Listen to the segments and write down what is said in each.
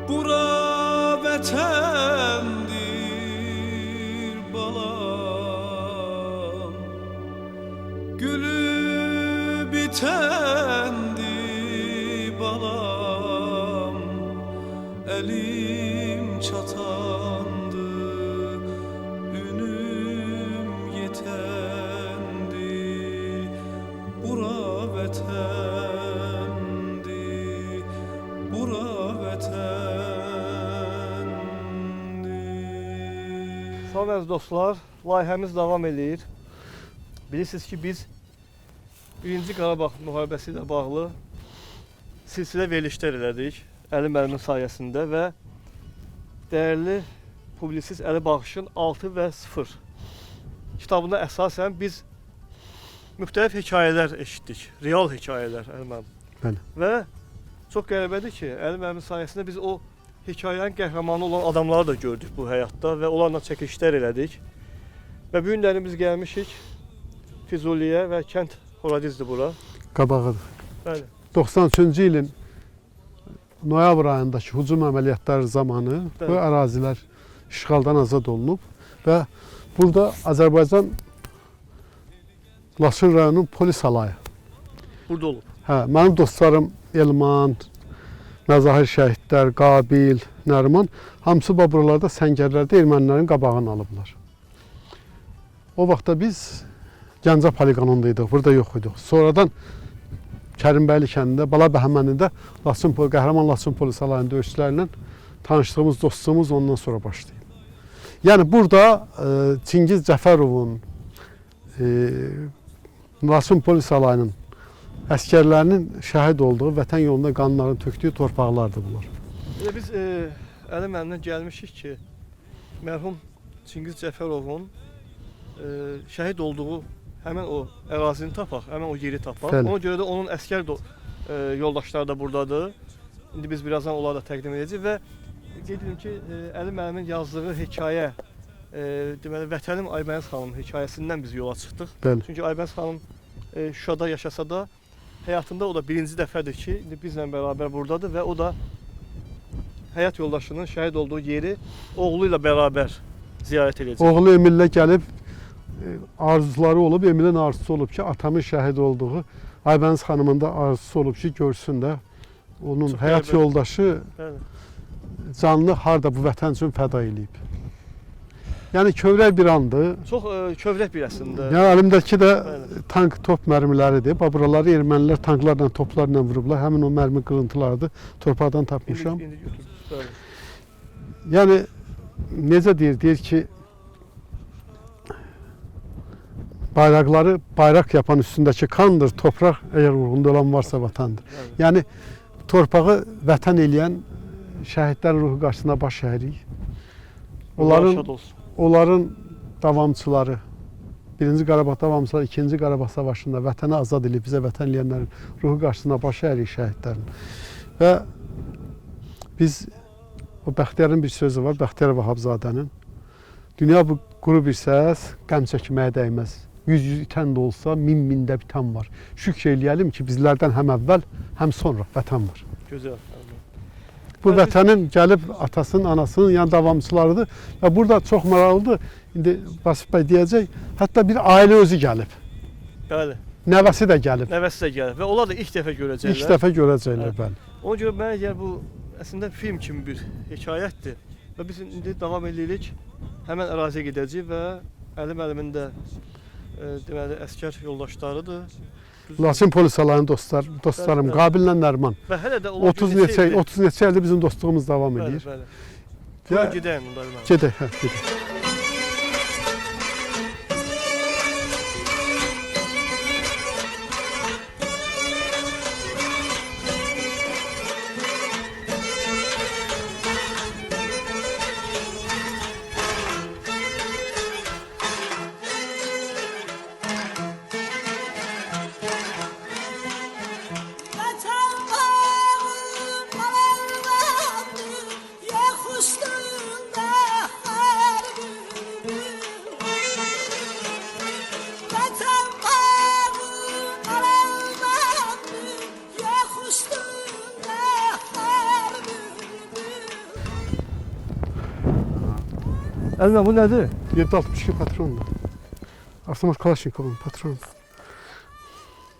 Bura vətəndir balam, gülü bitəndir balam, elim çatandı, ünüm yetendi. Bura vətəndir, bura vətəndir. Sağ olun dostlar, layihəmiz davam edir. Bilirsiniz ki, biz 1-ci Qarabağ müharibəsi ilə bağlı silsilə verilişlər elədik Əli müəllimin sayəsində və dəyərli publisist Əli Bağışın 6 və 0 kitabına əsasən biz müxtəlif hekayələr eşitdik, real hekayələr Əli müəllim. Bəli. Və çox qəribədir ki, Əli müəllimin sayəsində biz o hekayənin qəhrəmanı olan adamları da gördük bu həyatda və onlarla çəkilişlər elədik. Və bu günləri biz gəlmişik Füzuliyə və kənd Horadizdir bura. Qabağıdır. Bəli. 93-cü ilin noyabr ayındakı hücum əməliyyatları zamanı bu ərazilər işğaldan azad olunub və burada Azərbaycan Laçın rayonunun polis alayı. Burada olub. Hə, mənim dostlarım Elman, Məzahir şəhidlər, Qabil, Nəriman hamısı buralarda səngərlərdə ermənilərin qabağını alıblar. O vaxtda biz Gəncə poligonundaydıq, burada yox idik. Sonradan Kərimbəyli kəndində, Bala Bəhəmənində qəhrəman Laçın polis alayının döyüşçülərlə tanışdığımız, dostluğumuz ondan sonra başlayıb. Yəni burada Çingiz Cəfərovun, Laçın polis alayının əskərlərinin şəhid olduğu, vətən yolunda qanlarını tökdüyü torpaqlardır bunlar. Elə biz Əli müəllimdən gəlmişik ki, mərhum Çingiz Cəfərovun şəhid olduğu həmin o ərazini tapaq, həmin o yeri tapaq. Bəli. Ona görə də onun əskər yoldaşları da buradadır. İndi biz birazdan onları da təqdim edəcəyik və qeyd edim ki, Əli müəllimin yazdığı hekayə, deməli Vətənim Aybəniz xanım hekayəsindən biz yola çıxdıq. Bəli. Çünki Aybəniz xanım Şuşada yaşasa da həyatında o da birinci dəfədir ki, indi bizlə bərabər buradadır və o da həyat yoldaşının şəhid olduğu yeri oğlu ilə bərabər ziyarət edəcək. Oğlu Emillə gəlib, arzuları olub, Emilin arzusu olub ki, atamın şəhid olduğu, Aybəniz xanımın da arzusu olub ki, görsün də onun Çox həyat qəribədir. yoldaşı canlı harda bu vətən üçün fəda eləyib. Yəni kövrək bir andır. Çox kövrək bir əslində. Yəni əlimdəki də Bəli. tank top mərmiləridir. Buraları ermənilər tanklarla, toplarla vurublar. Həmin o mərmi qırıntılarıdır. Torpaqdan tapmışam. İndi götürdük. Bəli. Yəni necə deyir? Deyir ki, bayraqları bayraq yapan üstündəki kandır, torpaq əgər uğrunda olan varsa vətəndir. Bəli. Yəni torpağı vətən eləyən şəhidlərin ruhu qarşısında baş əyirik. Onların davamçıları, 1-ci Qarabağ davamçıları 2-ci Qarabağ savaşında vətəni azad edib bizə vətən eləyənlərin ruhu qarşısında baş əyirik şəhidlərin. Və biz, o Bəxtiyarın bir sözü var, Bəxtiyar Vahabzadənin. Dünya bu quru bir səs, qəm çəkməyə dəyməz. 100 itən də olsa, 1000-də bitən var. Şükr eləyəlim ki, bizlərdən həm əvvəl, həm sonra vətən var. Gözəl. Bu vətənin gəlib atasının, anasının yan davamçılarıdır. Və burada çox maraqlıdır. İndi Vasif bəy deyəcək, hətta bir ailə özü gəlib. Bəli. Nəvəsi də gəlib. Nəvəsi də gəlib və onlar da ilk dəfə görəcəklər. İlk dəfə görəcəklər, bəli. Ona görə mənə gəl bu əslində film kimi bir hekayətdir və biz indi davam edirik. Həmən əraziyə gedəcəyik və Əli müəllimin də deməli əskər yoldaşlarıdır. Laçın polis alayının dostlarım, Qabillə Nəriman. Və hələ də 30 neçə ildir bizim dostluğumuz davam edir. Bəli, bəli. Gedəyim bunları mən. Gedək, hə, gedək. Vətən bağım, ya xustunda hər Əlimə bu nədir? 7.62 patrondur. Avtomat Kalaşnikovun patronu.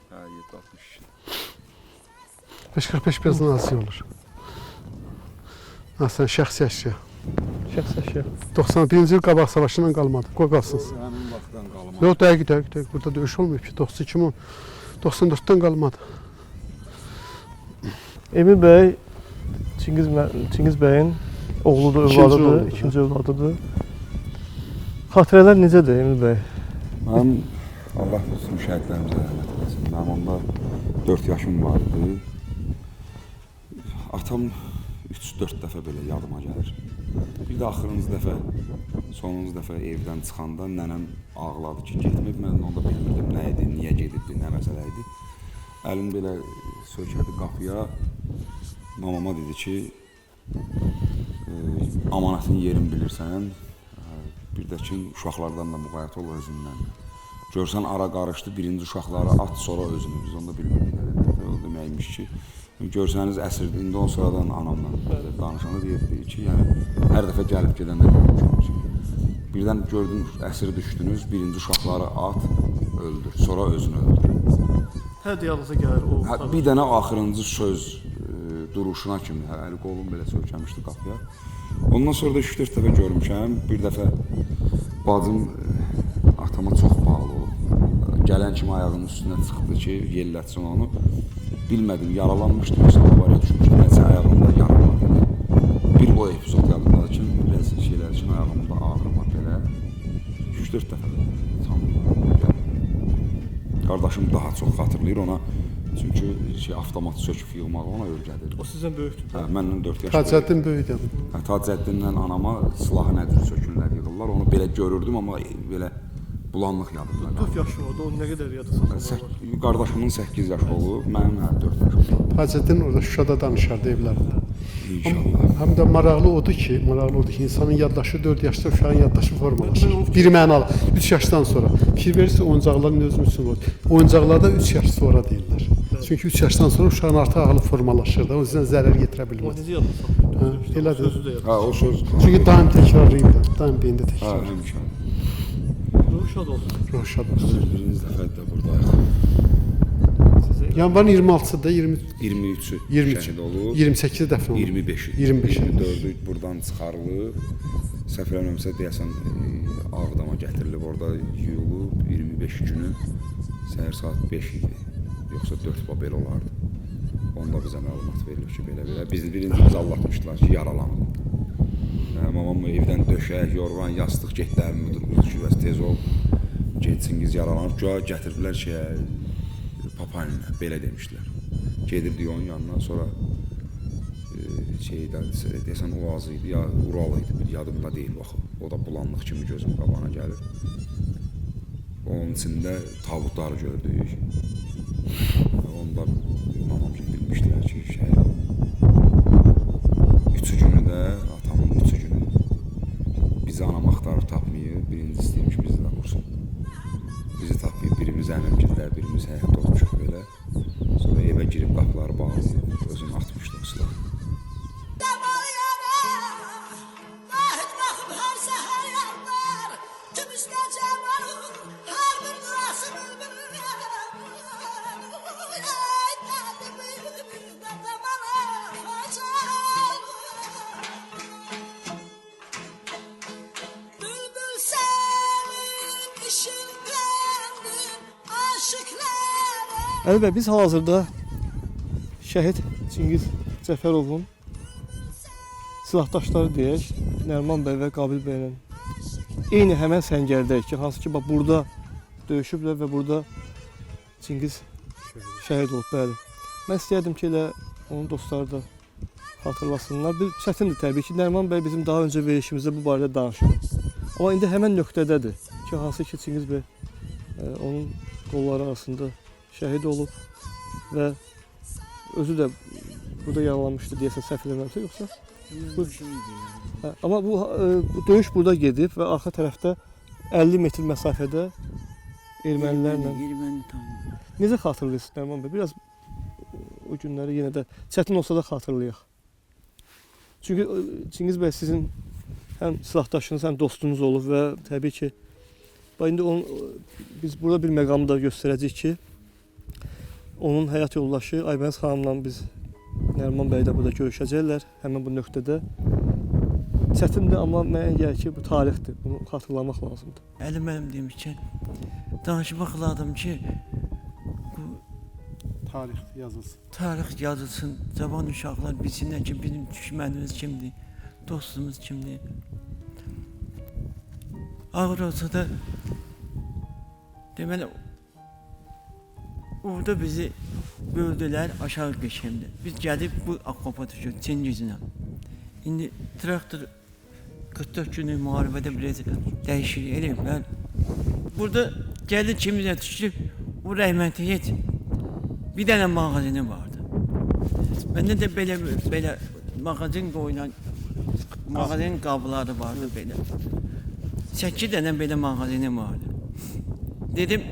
Hə, 7.62. 5.45 biraz nazik olur. Sən şəxsi əşya. Şəxs əşya. 91-ci il qabaq savaşından qalmadı. Qoy qalsın. Həmin vaxtdan qalma. Yox, dəqiq. Burada döyüş olmayıb ki. 92-94-dən qalmadı. Emil bəy Çingiz bəyin oğludur, İkinci övladıdır, oğludur, ikinci övladıdır. Xatirələr necədir Emil bəy? Mənim Allah bütün şəhidlərimizə rəhmət eləsin. Mənim onda 4 yaşım vardı. Atam 3-4 dəfə belə yadıma gəlir. Bir də axırıncı dəfə, sonuncu dəfə evdən çıxanda nənəm ağladı ki, getməyib. Mən onda bilmirdim nə idi, niyə gedibdi, nə məsələ idi. Əlim belə sökədi qapıya. Mamama dedi ki, amanatın yerini bilirsən, bir də ki, uşaqlardan da müğayət ol özündən. Görsən ara qarışdı, birinci uşaqları at, sonra özünü. Biz onda bilmirdik nə deməkdir. O deməkmiş ki, görsəniz əsirdir. İndi on sonradan anamla danışanda deyirdi ki, yəni hər dəfə gəlib gedəndə görmüşəm. Birdən gördüm, əsir düşdünüz, birinci uşaqları at, öldür, sonra özünü öldür. Hər diyalınıza gəlir o. Bir dənə axırıncı söz duruşuna kimi, əli qolum belə sökəmişdi qapıya. Ondan sonra da 3-4 dəfə görmüşəm. Bir dəfə bacım atama çox bağlı olub. Gələn kimi ayağının üstünə çıxdı ki, yellətsin onu. Bilmədim, yaralanmışdı, yoxsa avariya düşmüşdü. Nəsə ayağımda yara var dedi. Bir o epizod yadımdadır ki, biraz şeylər üçün ayağımda ağrı var belə. 3-4 dəfə tam. Qardaşım daha çox xatırlayır ona. Çünki avtomat söküb yığmaq ona öyrədir. O sizdən böyükdür. Hə, məndən 4 yaş Tacəddin böyüdür. Hə, Tacəddinlə anama silahı nədir sökürlər, yığırlar. Onu belə görürdüm, amma belə bulanlıq yadımda. 4 yaşı oldu, o nə qədər yada saxlamaq. Qardaşımın 8 yaşı olub, mənim 4 yaş olub. Tacəddin orada Şuşada danışardı evlərində. İnşallah. Həm də maraqlı odur ki, insanın yaddaşı 4 yaşda uşağın yaddaşı formalaşır. Bir mənalı 3 yaşdan sonra. Fikir verirsə oyuncaqların özü üçün olur. Oyuncaqlarda 3 yaş sonra deyirlər. Çünki 3 yaşdan sonra uşağın artıq ağlı formalaşır da, o yüzdən zərər getirə O bilməz. necə yada saxlayır? Elədir. Sözü də yada. Hə, o söz. Çünki daim təkrarlayıb da, daim beyində Hə, təkrar. həmişə. Ruh şad olsun. Roşad olsun. Birinci dəfə də buradayıq. Sizə Yanvarın 26-da 23-ü 23, şəhid olub. 28 dəfə oldu. 25-i. 25-i. 24-ü buradan çıxarılıb. Səhv eləmirəmsə deyəsən Ağdama gətirilib, orada yuyulub 25 günü səhər saat 5 idi. Yoxsa 4 belə olardı. Onda bizə məlumat verilib ki, belə. Bizi birinci allatmışdılar ki, yaralanıb. Mamam evdən döşək, yorğan, yastıq getdəmi müdür ki, bəs tez ol. Getsingiz yaralanıb, gətirdilər ki, papalinə, belə demişdilər. Gedirdi onun yanına, sonra deyəsən Oğaz idi, ya Ural idi, bir yadımda deyil baxı. O da bulanlıq kimi gözüm qabağına gəlir. Onun içində tabutları gördük. Onda mamam ki, bilmişdilər ki, üçü günü də, atamın üçü günü bizi anam axtarıb tapmayıb, birinci istəyirmiş bizi də vursun. Bizi tapmayıb, birimiz əmimgidlər, birimiz həyatda olmuşuq belə. Sonra evə girib qapıları bağlayıb, özünü atmışdı o silahı. Əli bəy, biz hal-hazırda şəhid Çingiz Cəfərovun silahdaşları deyək, Nəriman bəy və Qabil bəylə eyni həmən səngərdəyik ki, hansı ki, burada döyüşüblər və burada Çingiz şəhid olub, bəli. Mən istəyərdim ki, elə onun dostları da xatırlasınlar. Bir çətindir təbii ki, Nəriman bəy bizim daha öncə verişimizdə bu barədə danışıb. Amma indi həmən nöqtədədir ki, hansı ki, Çingiz bəy onun qolları arasında şəhid olub və özü də burada yaralanmışdı deyəsən, səhv eləmirəmsə, yoxsa? Hə, amma bu döyüş burada gedib və arxa tərəfdə 50 metr məsafədə ermənilərlə. Erməni tanıyır. Necə xatırlayırsınız Nəriman bəy? Biraz o günləri yenə də çətin olsa da xatırlayaq. Çünki Çingiz bəy sizin həm silahdaşınız, həm dostunuz olub və təbii ki, indi biz burada bir məqamı da göstərəcəyik ki, onun həyat yoldaşı Aybəniz xanımla biz Nəriman bəy də burada görüşəcəklər həmin bu nöqtədə. Çətindir, amma mənə gəlir ki, bu tarixdir, bunu xatırlamaq lazımdır. Əli mənim demişkən, danışmaq lazım ki, bu Tarix yazılsın. tarix yazılsın, cavan uşaqlar bilsinlər ki, bizim düşmənimiz kimdir, dostumuz kimdir. Ağır olsa da, deməli, orada bizi böldülər aşağı geçəmdə. Biz gəlib bu akvapa düşürdük Çingizlə. İndi traktor 44 günlük müharibədə biraz dəyişiklik eləyiblər. Burada gəldi kimizə düşüb, o rəhmətli heç bir dənə mağazini vardı. Məndə də belə mağazin qoyulan, mağazin qabları vardı belə. 8 dənə belə mağazini vardı. Dedim,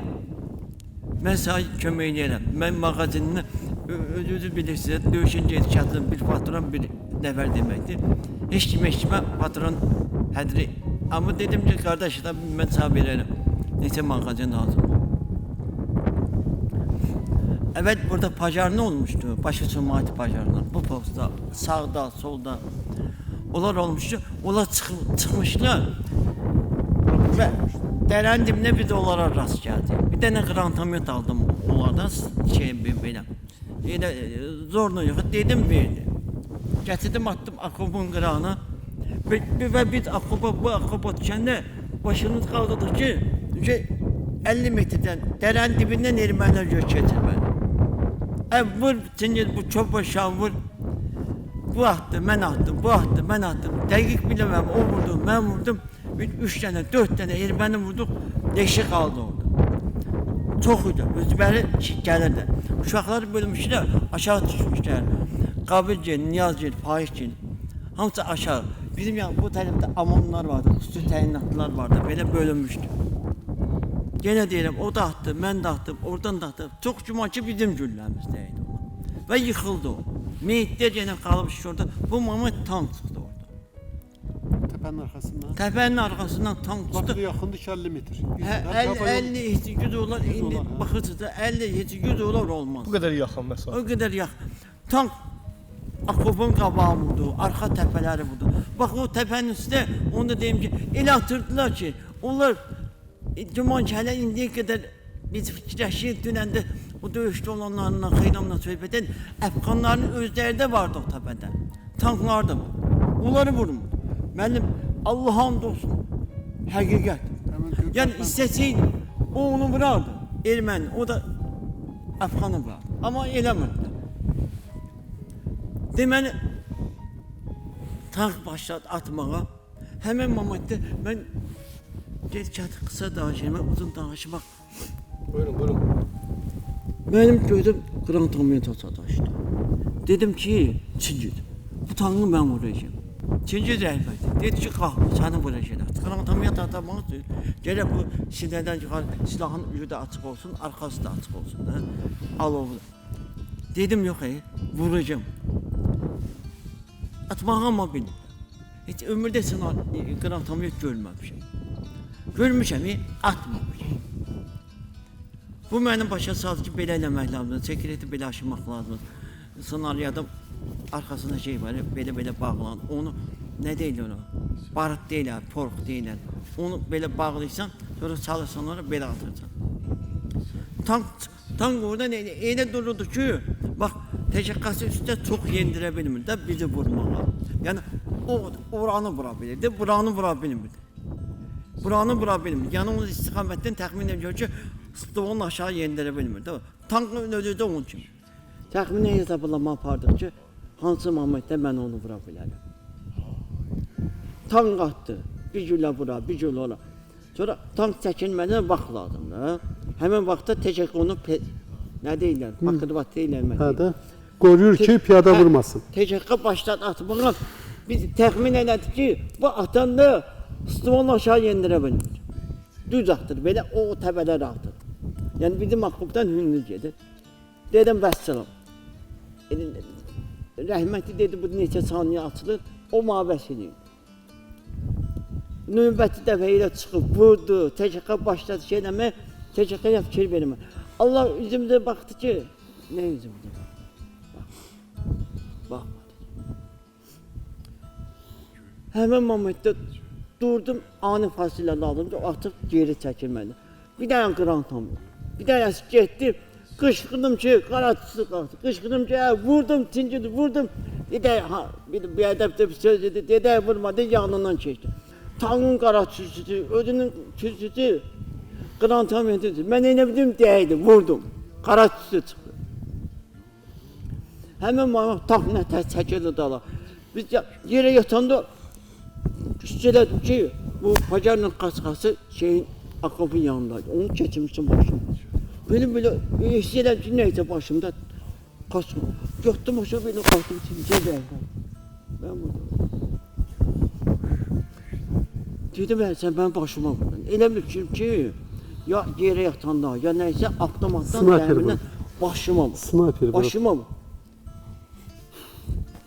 mən sana kömək edirəm. Mən mağazinini özünüz bilirsiniz, döyüşün gedişatı bir patron bir nəfər deməkdir. Heç kimə patron hədri. Amma dedim ki, qardaş, mən sana verərəm. Neçə mağazin lazımdır. Evet, burada pajar ne olmuştu? Başı Cumhuriyeti pajarlar. Bu posta sağda, solda onlar olmuştu. Onlar çıkmışlar. Ve deren dibine bir de onlara rast geldi. Bir tane grantamyot aldım onlardan böyle. Yine zorla yok. Dedim verdi. Getirdim attım akopun qırağına. Ve biz bu akopa düşende başımız kaldırdı ki 50 metreden deren dibinden ermeniler göç getirmedi. Vur, şimdi bu çok başa vur. Bu attı, ben attım, bu attı, ben attım. Dəqiq bilemem, o vurdu, ben vurdum. 3 tane, 4 tane erməni vurduk, leşi kaldı orada. Çok idi, özləri gəlirdi. Uşaqları bölmüşlər, aşağı düşmüşlər. Qabilcin, Niyazcin, Fahişcin, hamısı aşağı. Bizim yani bu tarafta amonlar vardı, xüsusi təyinatlılar vardı, belə bölünmüşdü. Gene diyelim, o da attı, ben de attım, oradan da attım. Çok cumaçı bizim gülləmizdəydi ona. Ve yıkıldı o. Meyitler gene kalmış orada. Bu Mehmet tank çıktı orada. Təpənin arxasından. Tepenin arkasından tank çıktı. Vaxtı yaxındır ki 50 metr. 50 100 dolar, indi dolar, bakırsınız 50 100 dolar olmaz. Bu qədər yaxın məsafə. O kadar yak. Tank akopun qabağı vurdu, arka tepeleri vurdu. Bak o tepenin üstüne, onu da diyeyim ki, elə atırdılar ki, onlar Cuman hələ indiyə qədər biz fikirləşirik, dünəndə o döyüşdə olanlarla, xeyramla söhbət edin, Əfqanların özləri də vardı o təpədə. Tanklar da var. Onları vurmur. Mənim Allah'ım olsun, həqiqət. Yəni istəsəydi, o onu vurardı, erməni, o da Əfqanı vurardı. Amma eləmədilər. Deməli, tank başladı atmağa. Həmən momentdə mən kısa danışayım, uzun danışmak. Buyurun. Benim gözüm grantamyota sataştı. Dedim ki, Çingid, bu tankı ben vuracağım. Çingid rəhbəti, dedi ki, qalma, səni vuracağım. Grantamyot atamaq üçün, gələk bu sinədən çıxar, silahın ucu da açıq olsun, arkası da açıq olsun. Alovlu. Dedim, yox, vuracağım. Atmağa ama bilmirəm. Heç ömürdə grantamyot görməmişəm. Görmüşəm, atmamışam. Bu mənim başa saldı ki, belə eləmək lazımdır, sekreti belə aşırmaq lazımdır. Sanaryada arkasında şey var, belə bağlanır. Onu, nə deyil ona? Barıt deyilər, porq deyilər. Onu belə bağlayırsan, sonra çalışsan ona belə atırsan. Tank orada elə dururdu ki, bax, təşəkkası üstə çox yendirə bilmir də bizi vurmağa. Yəni, oranı vura bilirdi, buranı vura bilmirdi. Buranı vura bilmir. Yəni onun istiqamətdən təxmin ediyor ki, stolun aşağı yendirə bilmir. Tankın özü də onun kimi. Təxminə hesablama apardıq ki, hansı momentdə mən onu vura bilərəm. Tank atdı, bir güllə vura, bir güllə ora. Sonra tank çəkilmədən vaxt lazımdır. Həmin vaxtda təcək onu, nə deyirlər, bakırvat deyirlər. Hə də, qoruyur ki, piyada vurmasın. Təcəkə başladı atmağa. Biz təxmin elədik ki, bu atanda stolun aşağı yendirə bilmir. Düz atır, belə o təbələr atır. Yəni bizim akopdan hündür gedir. Dedim, vəssalam. Rəhmətli dedi, bu neçə saniyə açılır, o mavəs edin. növbəti dəfə ilə çıxıb vurdu, TCK başladı şey eləmək, TCK-ya fikir vermə. Allah üzümdə baxdı ki, nə üzümdə bax. Həmin momentdə durdum, ani fasilədə aldım ki, atıb geri çəkilmədi. Bir dənə qrantam var. Bir dənəsi getdi, qışqırdım ki, qaraçısı qaldı. Qışqırdım ki, vurdum, tincidi, vurdum. Bir ədəbdə bir söz dedi, dedəyə vurmadı, yanından keçdi. Tanrının qaraçısı, özünün çüzücü, qrantam yedi. Mən elə bildim, dəydi, vurdum. Qaraçısı çıxdı. Həmin moment tak nətər çəkildi dala. Biz yerə yatanda hiss elədim ki, bu Pacarla qaçqası şeyin akopun yanındaydı. Onu keçirmişdim başım. Benim böyle hiss elədim ki, neyse başımda kaçma. Yatdım aşağı böyle kalktım timciye verdim. Ben burada. Dedim sen ben başıma vurdun. Elə bilmişim ki, ya yere yatanda ya neyse avtomattan dərindən başıma vurdum. Sniper. Başıma vurdum.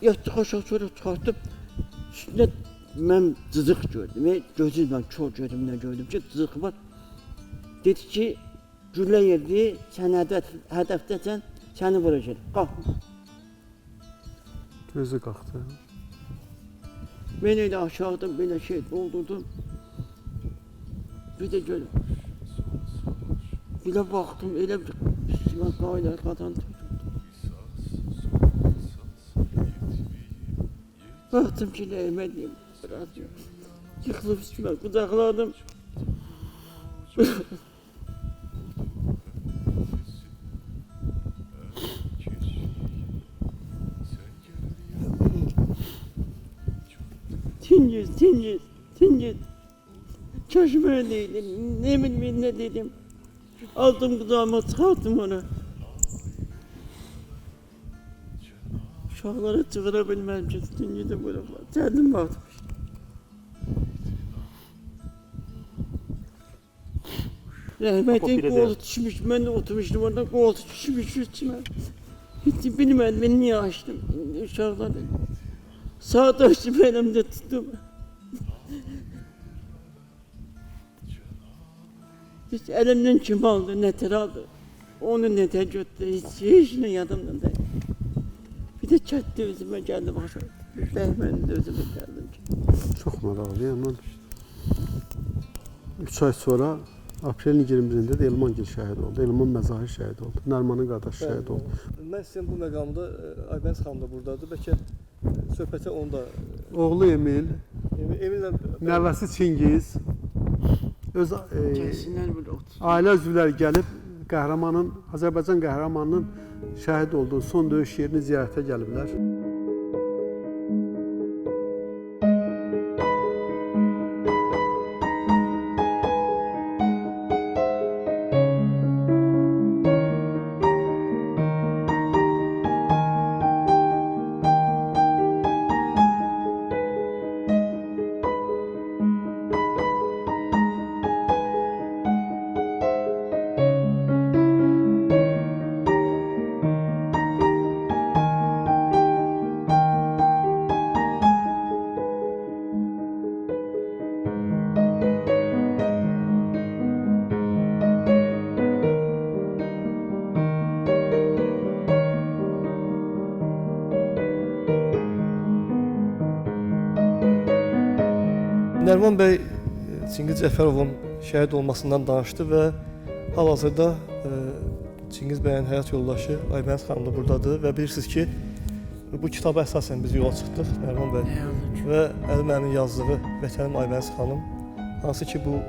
Yatdıq aşağı sonra çıxartdım. Üstündə mən cızıq gördüm. Gözümlə, kör gözümlə gördüm ki, cızıq var. Dedi ki, güllə yerdi, sən hədəfdəsən, səni vuracaq. Qalxma. Gözü qalxdı. Mən elə aşağıdan belə şey doldurdum. Bir də görüm. Bir də baxdım, elə bir üstümə qaylar qadın tutdu. Baktım ki neymeliyim, biraz yıkılıp üstüme kucakladım. Tincit. Çocuğum öyleydim, ne bileyim ne dedim. Aldım kucağıma çıkarttım onu. Uşaqlara çığırabilməm ki, tincidi bıraklar. Gəldim baktım. Rəhmətin qolu düşmüş, mən də oturmuşdum orada, qolu düşmüş üstümə. Hiç bilmədim, ben niye açtım? Uşaqlar saat açtım, elimde tuttum. Hiç elimden kim aldı, neter aldı. Onu neter götürdü, hiç ne yadımdan değil. Bir de çattı özüme geldi başa. Bəhmənin də özüme geldim ki. Çox maraqlıyam. 3 ay sonra aprelin 21-də də Elmangil şəhid oldu. Elman Məzahir şəhid oldu. Nərmanın qardaşı şəhid oldu. Mən sizin bu məqamda Aybəniz xanım da buradadır. Bəlkə söhbətə onda Oğlu Emil, Eminlə nəvəsi Çingiz, öz Gəlsinlər burada otursun. ailə üzvləri gəlib qəhrəmanın, Azərbaycan qəhrəmanının şəhid olduğu son döyüş yerini ziyarətə gəliblər. Nərman bəy Çingiz Cəfərovun şəhid olmasından danışdı və hal-hazırda Çingiz bəyin həyat yoldaşı Aybəniz xanım da buradadır və bilirsiniz ki, bu kitaba əsasən biz yola çıxdıq Nərman bəy və Əli müəllimin yazdığı Vətənim Aybəniz xanım, hansı ki bu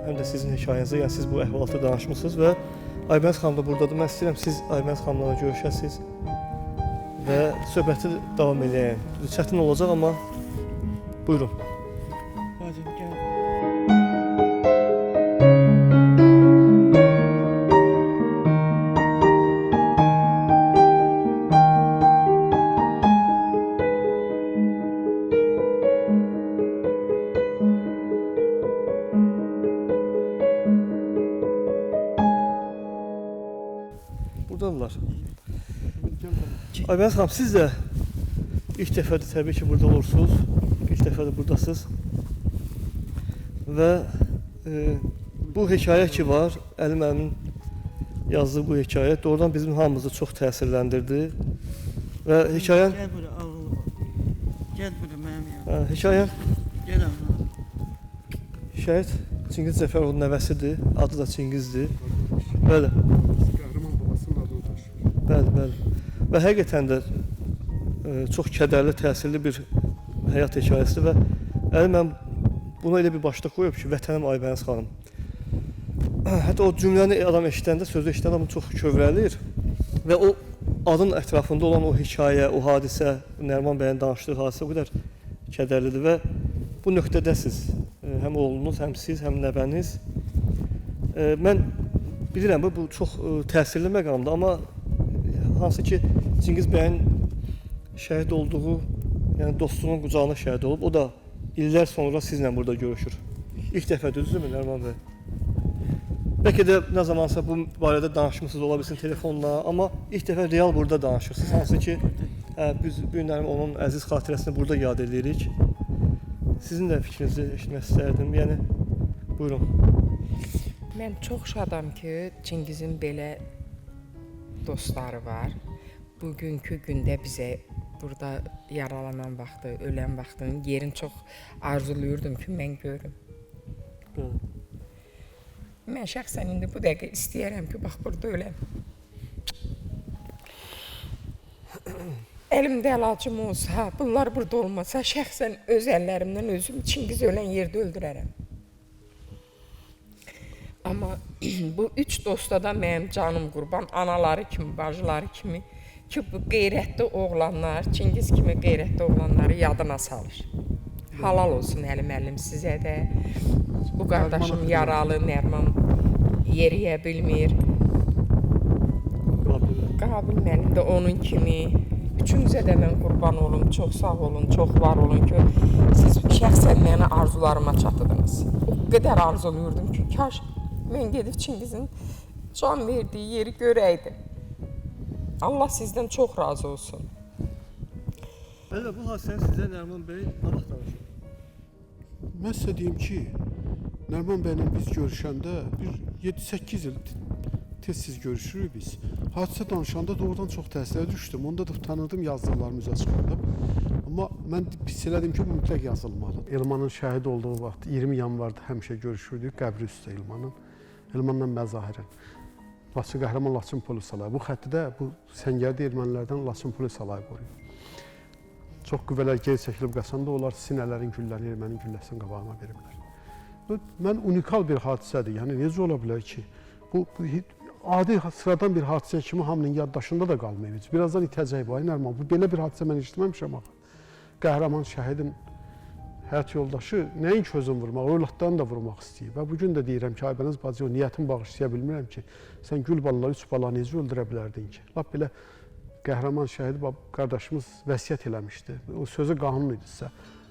həm də sizin hekayənizdə, yəni siz bu əhvalatı danışmısınız və Aybəniz xanım da buradadır. Mən istəyirəm siz Aybəniz xanımla görüşəsiniz və söhbəti davam edəyək. Çətin olacaq amma buyurun. Hadi gel. Buradadılar. Aybəniz xanım, siz də ilk dəfədir təbii ki burada olursunuz. İlk dəfədir buradasınız. və bu hekayə ki var, Əli müəllimin yazdığı bu hekayə doğrudan bizim hamımızı çox təsirləndirdi və hekayə Gel buraya ağlı. Gel buraya mənim yanıma. hekayə Gel ağlı. şəhid Çingiz Cəfərovun nəvəsidir, adı da Çingizdir. Bəli, Qəhrəman babasının adını daşıyır. bəli. Və həqiqətən də çox kədərli, təsirli bir həyat hekayəsidir və Əli mən bunu elə bir başda qoyub ki, vətənim Aybəniz xanım. Hətta o cümləni adam eşidəndə, sözü eşidən adam çox kövrəlir və o adın ətrafında olan o hekayə, o hadisə, Nəriman bəyin danışdığı hadisə o qədər kədərlidir və bu nöqtədəsiz. Həm oğlunuz, həm siz, həm nəvəniz. Mən bilirəm bu çox təsirli məqamdır, amma hansı ki Çingiz bəyin şəhid olduğu, yəni dostunun qucağına şəhid olub, o da illər sonra sizlə burada görüşür. İlk dəfə düzdürmü Nəriman bəy? Bəlkə də nə zamansa bu barədə danışmısınız ola bilsin telefonla, amma ilk dəfə real burada danışırsınız. Hansı ki biz bu günlərim onun əziz xatirəsini burada yad edirik. Sizin də fikrinizi eşitmək istərdim. Yəni buyurun. Mən çox şadam ki, Çingizin belə dostları var. Bugünkü gündə bizə burada yaralanan vaxtı, ölən vaxtın yerini çox arzulayırdım ki, mən görüm. Mən şəxsən indi bu dəqiqə istəyərəm ki, bax burada öləm. Əlimdə əlacım olsa, bunlar burada olmasa, şəxsən öz əllərimdən özüm Çingiz ölən yerdə öldürərəm. Amma bu üç dosta da mənim canım qurban, anaları kimi, bacıları kimi ki, bu qeyrətli oğlanlar, Çingiz kimi qeyrətli oğlanları yadına salır. Halal olsun Əli müəllim sizə də. Bu qardaşım yaralı, Nəriman yeriyə bilmir. Qabil müəllim də onun kimi. Üçünüzə də mən qurban olum, çox sağ olun, çox var olun ki, siz şəxsən mənə arzularıma çatdınız. O qədər arzulayırdım ki, kaş mən gedib Çingizin can verdiyi yeri görəydim. Allah sizdən çox razı olsun. Bəli, bu hadisəni sizə Nəriman bəy nə vaxt danışır? Mən sizə deyim ki, Nəriman bəylə biz görüşəndə bir 7-8 il tez-tez görüşürük biz. Hadisə danışanda doğrudan çox təsirə düşdüm. Onda da tanıdım, yazdıqlarımı üzə çıxardım. Amma mən hiss elədim ki, bu mütləq yazılmalıdır. Elmanın şəhid olduğu vaxt 20 yanvarda həmişə görüşürdük, qəbri üstə Elmanın. Elmanla məzahirən. Laçın qəhrəman Laçın polis alayı. Bu xətti də bu səngərdə ermənilərdən Laçın polis alayı qoruyur. Çox qüvvələr geri çəkilib qaçanda onlar sinələrin güllərini ermənin gülləsinin qabağına veriblər. Mən unikal bir hadisədir. Yəni necə ola bilər ki, bu adi sıradan bir hadisə kimi hamının yaddaşında da qalmayıb. Birazdan itəcək bu. Ay Nəriman, bu belə bir hadisə mən eşitməmişəm axı. Qəhrəman şəhidin həyat yoldaşı nəinki özünü vurmaq, övladlarını da vurmaq istəyir. Və bugün də deyirəm ki, Aybəniz bacı, o niyyətimi bağışlaya bilmirəm ki, sən gül balaları, 3 bala necə öldürə bilərdin ki? Lap belə qəhrəman şəhid qardaşımız vəsiyyət eləmişdi. O sözü qanun idisə.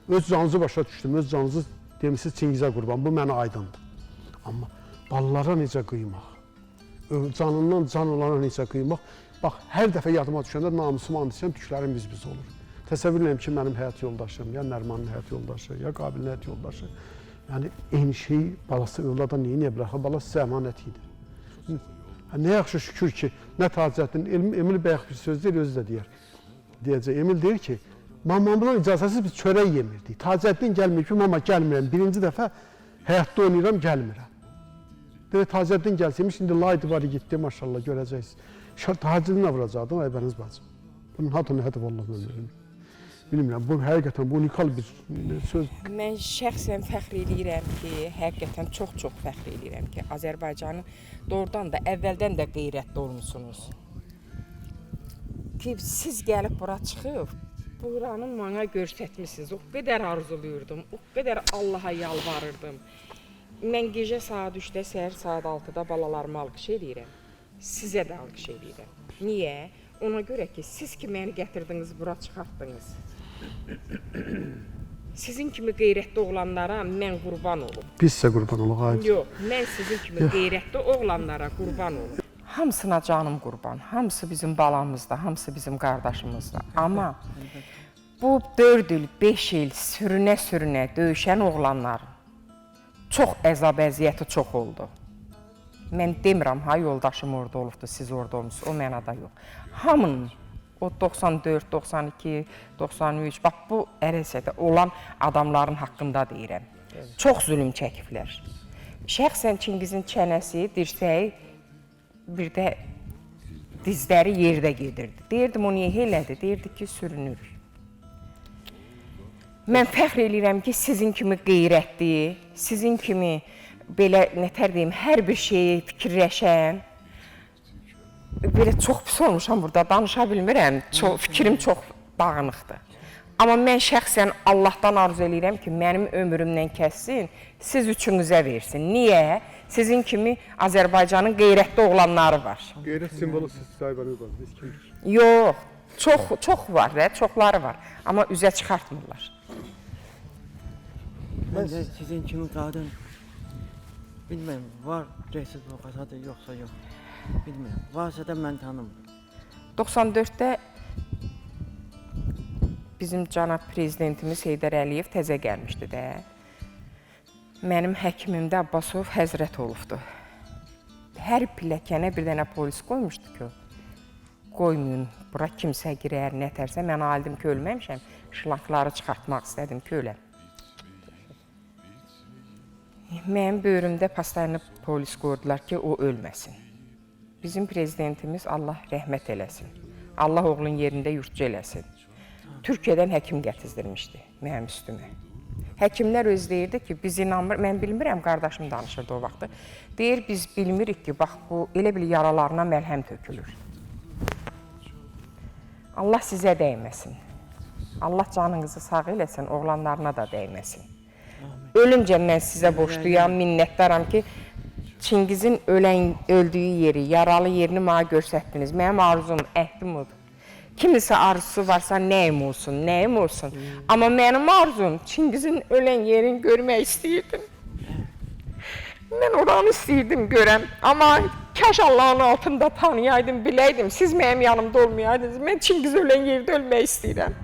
Öz canınızı başa düşdüm, öz canınızı demişsiniz Çingizə qurban, bu mənə aydındır. Amma balalara necə qıymaq, canından can olana necə qıymaq, bax, hər dəfə yadıma düşəndə namusuma and içəm, tüklərim biz-biz olur. Təsəvvür edirəm ki, mənim həyat yoldaşım, ya Nərimanın həyat yoldaşı, ya Qabilin həyat yoldaşı. Yəni, eyni şeyi balası övlada neyə bilər? Balası sizə əmanət idi. Nə yaxşı şükür ki, nə Tacəddin, Emil Bəyək bir söz deyir, özü də deyər. Deyəcək, Emil deyir ki, mamamdan icazəsiz biz çörək yemirdik. Tacəddin gəlmir ki, mama gəlmirəm. Birinci dəfə həyatda oynayıram, gəlmirəm. Deyir, Tacəddin gəlsəymiş, indi laydı var, getdi, maşallah, görəcəksiniz. Tacəddinlə vuracaqdım, Aybəniz bacım. Bunun adı nədir, vallahi bilmirəm. Bilmirəm, bu həqiqətən bu unikal bir söz. Mən şəxsən fəxr edirəm ki, həqiqətən çox fəxr edirəm ki, Azərbaycanın doğrudan da əvvəldən də qeyrətli olmusunuz. Ki siz gəlib bura çıxıb, buranı mənə göstərmisiniz. O qədər arzulayırdım, o qədər Allaha yalvarırdım. Mən gecə saat 3-də, səhər saat 6-da balalarıma alqış edirəm. Sizə də alqış edirəm. Niyə? Ona görə ki, siz ki məni gətirdiniz, bura çıxartdınız. Sizin kimi qeyrətli oğlanlara mən qurban olum. Biz sizə qurban olaq, hayır. Yox, mən sizin kimi qeyrətli oğlanlara qurban olum. Hamısına canım qurban, hamısı bizim balamızda, hamısı bizim qardaşımızda. Amma bu 4 il, 5 il sürünə-sürünə döyüşən oğlanların çox əzab əziyyəti çox oldu. Mən demirəm, ha, yoldaşım orada olubdu, siz orada olmuşsunuz, o mənada yox. Hamının, o 94, 92, 93, bax bu ərəsədə olan adamların haqqında deyirəm. Çox zülüm çəkiblər. Şəxsən Çingizin çənəsi, dirsəyi, bir də dizləri yerdə gedirdi. Deyirdim, o niyə elədi? Deyirdi ki, sürünürük. Mən fəxr edirəm ki, sizin kimi qeyrətli, sizin kimi belə, nətər deyim, hər bir şeyi fikirləşən, belə çox pis olmuşam burada, danışa bilmirəm, fikrim çox dağınıqdır. Amma mən şəxsən Allahdan arzu edirəm ki, mənim ömrümdən kəssin, siz üçünüzə versin. Niyə? Sizin kimi Azərbaycanın qeyrətli oğlanları var. Qeyrət simvolu siz sahibiniz var, biz kimik? Yox, çox var da, çoxları var. Amma üzə çıxartmırlar. Məncə sizin kimi qadın, bilmirəm, var respublikasıdır, yoxsa yox. Bilmirəm, varsa da mən tanımıram. 94-də bizim cənab prezidentimiz Heydər Əliyev təzə gəlmişdi də. Mənim həkimimdə Abbasov Həzrət olubdu. Hər pilləkənə bir dənə polis qoymuşdu ki, qoymayın, bura kimsə girər, nətərsə. Mən aldım ki, ölməmişəm, şlakları çıxartmaq istədim ki, öləm. Mənim böyrümdə pastayını polis qoydular ki, o ölməsin. Bizim prezidentimiz Allah rəhmət eləsin. Allah oğlun yerində yurtcu eləsin. Türkiyədən həkim gətizdirmişdi mənim üstümə. Həkimlər öz deyirdi ki, biz inanmır, mən bilmirəm, qardaşım danışırdı o vaxtı. Deyir, biz bilmirik ki, bax bu elə bil yaralarına məlhəm tökülür. Allah sizə dəyməsin. Allah canınızı sağ eləsin, oğlanlarına da dəyməsin. Ölümcə mən sizə borcluyam, minnətdaram ki, Çingizin öldüyü yeri, yaralı yerini mənə göstərdiniz. Mənim arzum, əhdim odur. Kimisə arzusu varsa nəyim olsun. Amma mənim arzum Çingizin ölən yerini görmək istəyirdim. Mən oranı istəyirdim görəm. Amma kaş Allahın altında tanıyaydım, biləydim. Siz mənim yanımda olmayaydınız. Mən Çingiz ölən yerdə ölmək istəyirəm.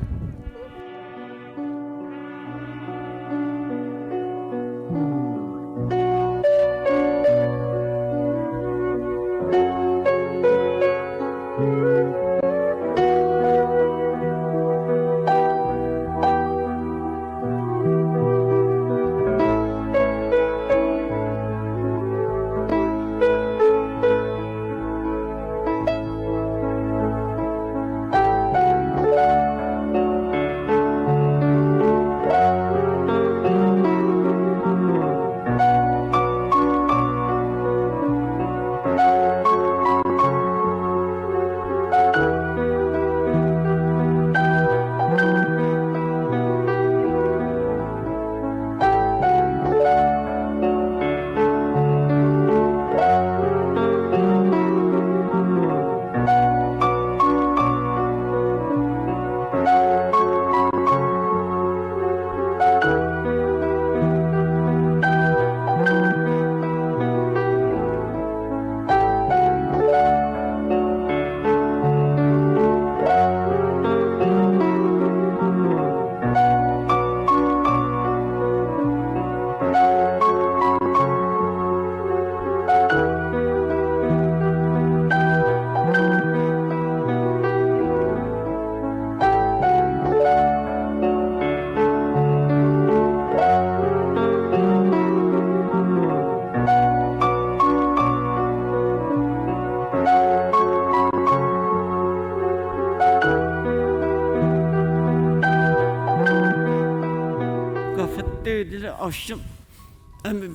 Açdım,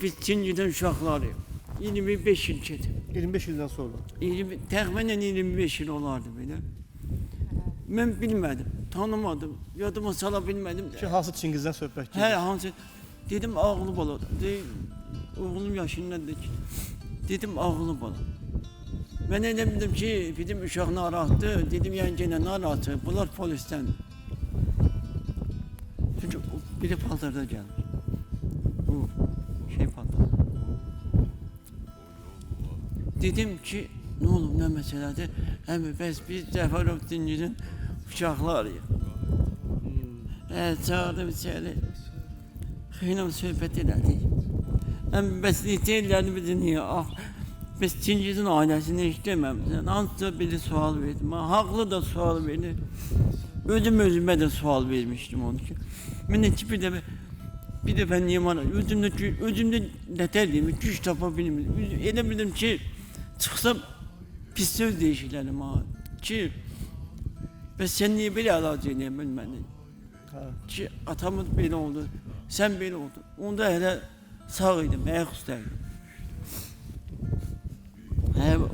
biz Çingi'den uşaqlarıyıq. 25 il gedir. 25 ildən sonra. Təxminən 25 il olardı belə. Mən bilmədim, tanımadım, yadıma sala bilmədim. Ki, hansı Çingizdən söhbət gedir? Hə, hansı, dedim ağlı bala, oğlum yaşındadır ki, dedim ağlı bala. Mən elə bildim ki, bizim uşaq narahatdır, dedim yəni yenə narahatdır, bunlar polisdən. Çünki biri paltarda gəlmiş. Bu şey paltar. Dedim ki, nə olub, nə məsələdir? Əmi, bəs biz Cəfərov Çingizin uşaqlarıyıq. Çağırdım içəri. Xeynəm söhbət elədik. Bəs neçə bizi niyə? Ah, bəs Çingizin ailəsini işləməmsən. Hansısa biri sual verdim. Haqlı da sual verdi. Özümə də sual vermişdim onu ki. Mən heç bir dəfə niyə bana özümdə nətər deyim, güc tapa bilmirdim. Elə bildim ki, çıxsam pis söz deyişlərim ha. Ki, bəs sən niyə belə əlac edə bilmədin? Ki, atamız belə oldu, sən belə oldun. Onda hələ sağ idim, ayaq üstəydim.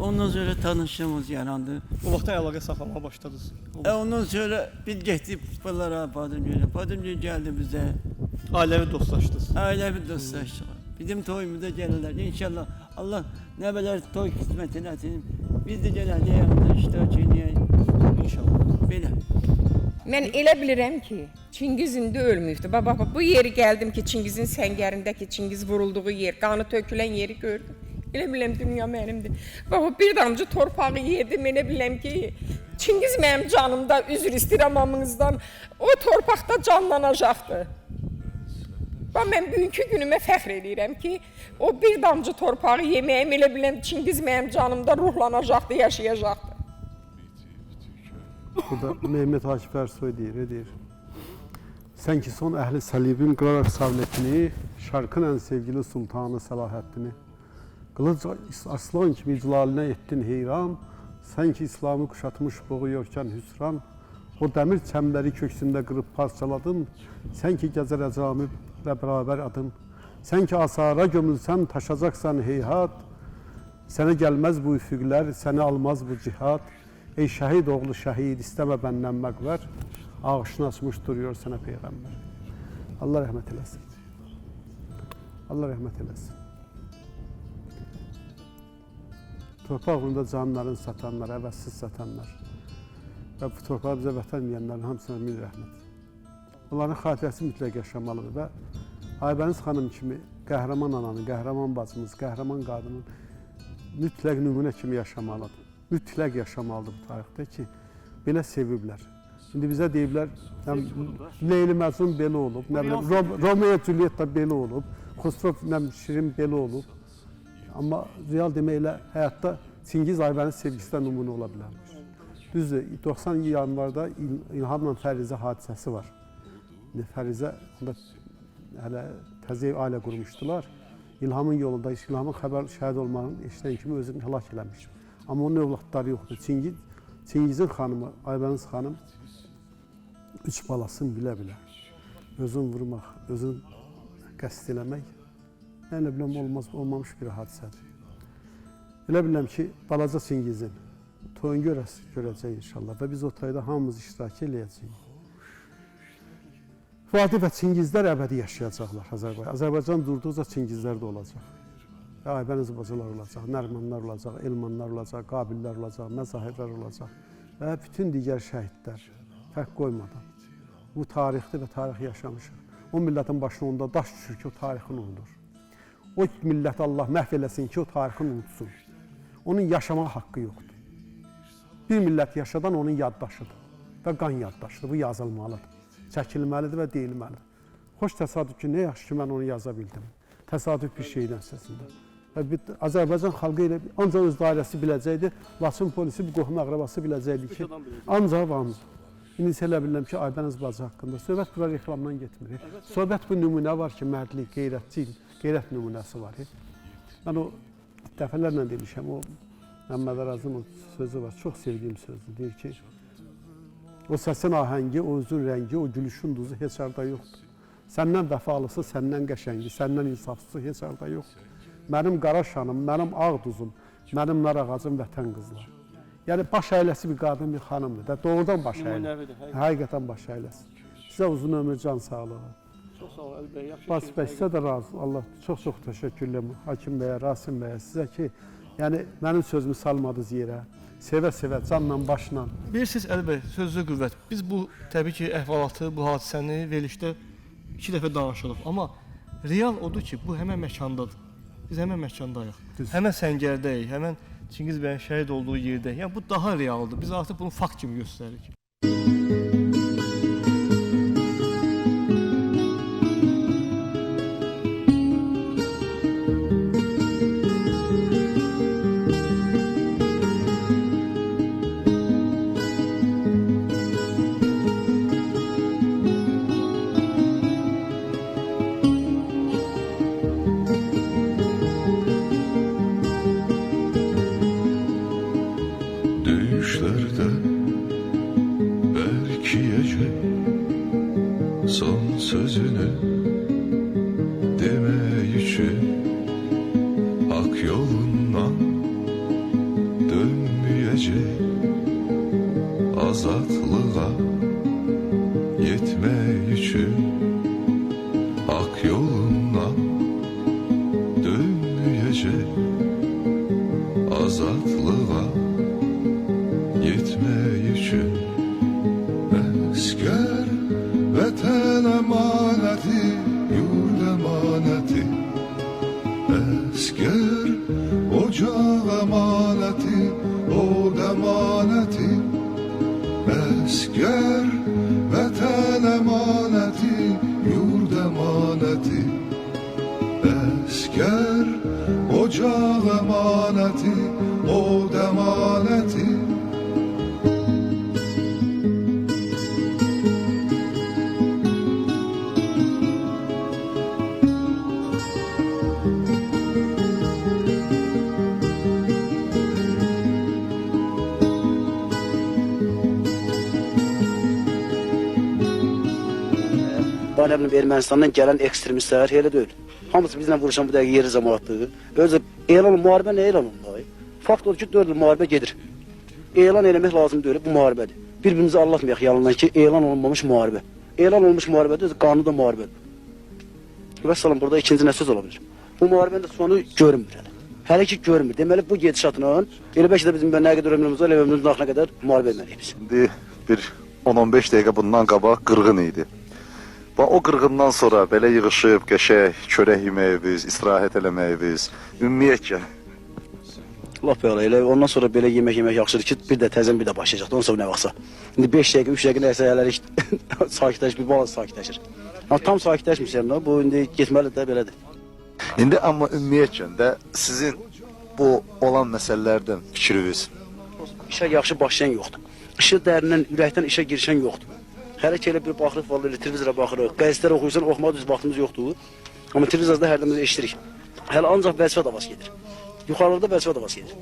Ondan sonra tanışlığımız yarandı. O vaxtdan əlaqə saxlamaya başladınız. Ondan sonra biz getdik bunlara Badımgöl'e. Badımgöl geldi bize. Ailəvi dostlaşdınız. Ailevi dostlaştık. Bizim toyumuza gelirler. İnşallah Allah ne kadar toy kısmetini etsin. Biz de geleceğiz yanında iştirak edeceğiz. İnşallah. Böyle. Mən elə bilirəm ki, Çingiz indi ölməyibdi. Bax, bu yeri gəldim ki, Çingizin səngərindəki Çingiz vurulduğu yer, qanı tökülən yeri gördüm. Elə biləm dünya mənimdir. Bax, bir damcı torpağı yedim, elə biləm ki, Çingiz mənim canımda, üzr istəyirəm hamınızdan, o torpaqda canlanacaqdı. Bax, mən bugünkü günümə fəxr edirəm ki, o bir damcı torpağı yeməyim, elə biləm Çingiz mənim canımda ruhlanacaqdı, yaşayacaqdı. Burada Mehmet Akif Ersoy deyir. Sən ki son əhli səlibin qılaraq savlətini, şarkın ən sevgili sultanı Səlahəddini, qılıc aslan kimi iclalinə etdin heyran, sən ki İslamı kuşatmış boğuyorkən hüsran, o dəmir çəmləri köksündə qırıb parçaladın, sən ki gəzər əcami ilə bərabər adın, sən ki asara gömülsən, taşacaqsan heyhat, sənə gəlməz bu üfüqlər, səni almaz bu cihad, ey şəhid oğlu şəhid, istəmə bəndən məqvər, ağışını açmış duruyor sənə Peyğəmbər. Allah rəhmət eləsin. Allah rəhmət eləsin. Torpaq uğrunda canlarını satanlar, əvəzsiz satanlar və bu torpağı bizə vətən deyənlərin hamısına min rəhmət. Onların xatirəsi mütləq yaşamalıdır və Aybəniz xanım kimi qəhrəman ananın, qəhrəman bacımız, qəhrəman qadının mütləq nümunə kimi yaşamalıdır. Mütləq yaşamalıdır bu tarixdə ki, belə seviblər. Şimdi bizə deyiblər, Leyli Məcnun belə olub, Romeo Julietta belə olub, Xosrov Şirin belə olub. Amma real deməklə həyatda Çingiz Aybəniz sevgisindən nümunə ola bilərmiş. Düzdür, 90 yanvarda İlhamla Fərizə hadisəsi var. Fərizə hələ təzə ailə qurmuşdular. İlhamın yolunda, İlhamın xəbər şəhid olmağının eşidən kimi özünü həlak eləmiş. Amma onun övladları yoxdur. Çingizin xanımı, Aybəniz xanım 3 balasını bilə-bilə özün vurmaq, özün qəsd eləmək mən elə biləm olmamış bir hadisədir. Elə biləm ki, balaca Çingizin toyunu görəcək inşallah və biz o toyda hamımız iştirak eləyəcəyik. Vadi və Çingizlər əbədi yaşayacaqlar Azərbaycan. Azərbaycan durduqca Çingizlər də olacaq. Aybəniz bacılar olacaq, Nərmanlar olacaq, Elmanlar olacaq, Qabillər olacaq, Məzahirlər olacaq və bütün digər şəhidlər fərq qoymadan bu tarixdir və tarix yaşamışıq. O millətin başına onda daş düşür ki, o tarixini unudur. O millət Allah məhv eləsin ki, o tarixini unutsun. Onun yaşamaq haqqı yoxdur. Bir millət yaşadan onun yaddaşıdır və qan yaddaşıdır, bu yazılmalıdır, çəkilməlidir və deyilməlidir. Xoş təsadüf ki, nə yaxşı ki, mən onu yaza bildim. Təsadüf bir şeydən səsində. Azərbaycan xalqı ilə ancaq öz dairəsi biləcəkdi, Laçın polisi, bir qohum əqrabası biləcəkdi ki, ancaq. İndi isə elə bilirəm ki, Aybəniz bacı haqqında söhbət bura reklamdan getmir. Söhbət bu nümunə var ki, mərdlik, qeyrət nümunəsi var. Mən o dəfələrlə demişəm, o Məmməd Arazın o sözü var, çox sevdiyim sözdür. Deyir ki, o səsin ahəngi, o özün rəngi, o gülüşün duzu heç arada yoxdur. Səndən vəfalısı, səndən qəşəngi, səndən insafsızı heç arada yoxdur. Mənim qara şanım, mənim ağ duzum, mənim nar ağacım vətən qızlar. Yəni baş əyləsi bir qadın, bir xanımdır. Doğrudan baş əyləsi. Həqiqətən baş əyləsi. Sizə uzun ömür, can sağlığı. Çox sağ olun, Əli bəy. Yaxşı. Bas bəy, sizə də razı. Allah çox təşəkkürlər Hakim bəyə, Rasim bəyə, sizə ki, yəni mənim sözümü salmadınız yerə. Sevə-sevə, canla, başla. Bilirsiniz, Əli bəy, sözlü qüvvət. Biz bu, təbii ki, əhvalatı, bu hadisəni verilişdə 2 dəfə danışırıq. Amma real odur ki, bu həmən məkandadır. Biz həmən məkandayıq. Həmən səngərdəyik, həmən Çingiz bəyin şəhid olduğu yerdəyik. Yəni bu daha realdır. Biz artıq bunu fakt kimi göstəririk. Düşlerde belkiyecek son sözünü demek için hak yolundan dönmeyecek, azatlığa yetmek için hak yolundan dönmeyecek, azatlığa yetmek için esker vatan emaneti, yurt emaneti, esker ocak emaneti, od emaneti, esker vatan emaneti, yurt emaneti, esker ocak emaneti, od emaneti. Bana Ermənistandan gələn ekstremistlər elə deyil. Hamısı bizlə vuruşan bu dəqiqə yeri cəmaatlığı. Özü elan müharibə nə elan olmalı? Fakt odur ki, 4 il müharibə gedir. Elan eləmək lazım deyil, bu müharibədir. Bir-birimizi anlatmayaq yalandan ki, elan olunmamış müharibə. Elan olmuş müharibədir, özü qanunu da müharibədir. Və salam, burada ikinci nə söz ola bilir? Bu müharibənin də sonu görünmür hələ. Hələ ki görünmür. Deməli bu gedişatla elə bəlkə də bizim nə qədər ömrümüz var, ömrümüzün axırına qədər müharibə etməliyik biz. İndi bir 10-15 dəqiqə bundan qabaq qırğın idi. Və o qırğından sonra belə yığışıb qəşəng çörək yeməyimiz, istirahət eləməyimiz, ümumiyyətcə Lap belə elə ondan sonra belə yemək yaxşıdır ki, bir də təzən bir də başlayacaq. Ondan sonra nə vaxtsa. İndi 5 dəqiqə, 3 dəqiqə nəsə hələlik sakitləşir, bir balaca sakitləşir. Amma tam sakitləşmişəm də, bu indi getməli də belədir. İndi amma ümumiyyətcə də sizin bu olan məsələlərdən fikriniz? İşə yaxşı başlayan yoxdur. İşə dərindən, ürəkdən işə girişən yoxdur. Hələ ki elə bir baxırıq, vallahi televizora baxırıq, qəzetlər oxuyursan, oxumağa düz vaxtımız yoxdur. Amma televizorda hərdən eşidirik. Hələ ancaq vəzifə davası gedir. Yuxarıda vəzifə davası gedir.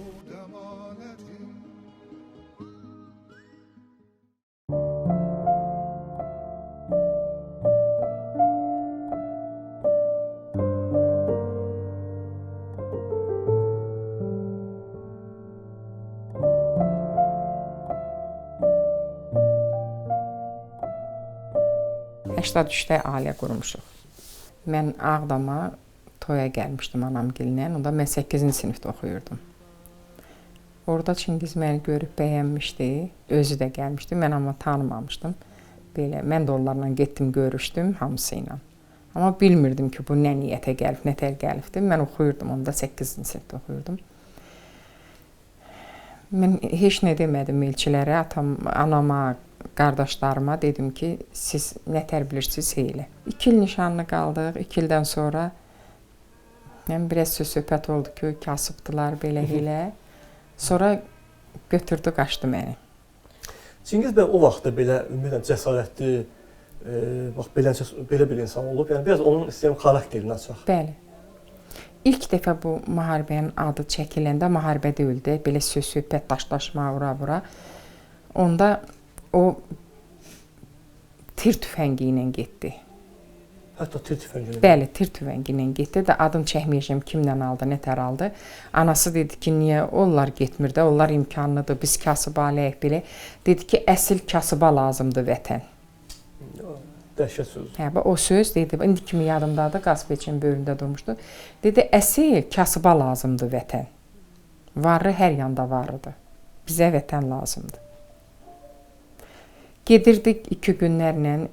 Əşdədüşdə ailə qurmuşuq. Mən Ağdama toya gəlmişdim anamgilinə. Onda mən 8-ci sinifdə oxuyurdum. Orada Çingiz məni görüb bəyənmişdi. Özü də gəlmişdi. Mən amma tanımamışdım. Belə mən də onlarla getdim, görüşdüm hamısı ilə. Amma bilmirdim ki, bu nə niyyətə gəlib, nə tər gəlibdi. Mən oxuyurdum, onda 8-ci sinifdə oxuyurdum. Mən heç nə demədim elçilərə, anama, qardaşlarıma dedim ki, siz nə tər bilirsiniz elə. 2 il nişanlı qaldıq. 2 ildən sonra biraz söhbət oldu ki, kasıbdılar belə elə. Sonra götürdü, qaçdı məni. Çingiz bəy o vaxtda belə ümumiyyətlə cəsarətli, belə bir insan olub. Yəni biraz onun istəyən xarakterini açaq. Bəli. İlk dəfə bu müharibənin adı çəkiləndə müharibə deyildi. Belə söhbət daşlaşma, ura-bura. Onda o tir tüfəngi ilə getdi. Hətta tir tüfəngi ilə? Bəli, tir tüfəngi ilə getdi də adım çəkməyəcəm kimlə aldı, nə tər aldı. Anası dedi ki, niyə onlar getmir də, onlar imkanlıdır, biz kasıbalıyıq belə. Dedi ki, əsl kasıba lazımdır vətən. Dəhşət sözdür. Hə, o söz dedi, indi kimi yadımdadır, Qaspeçin böyründə durmuşdu. Dedi, əsl kasıba lazımdır vətən. Varı hər yanda varıdır. Bizə vətən lazımdır. Gedirdik 2 günlərlə,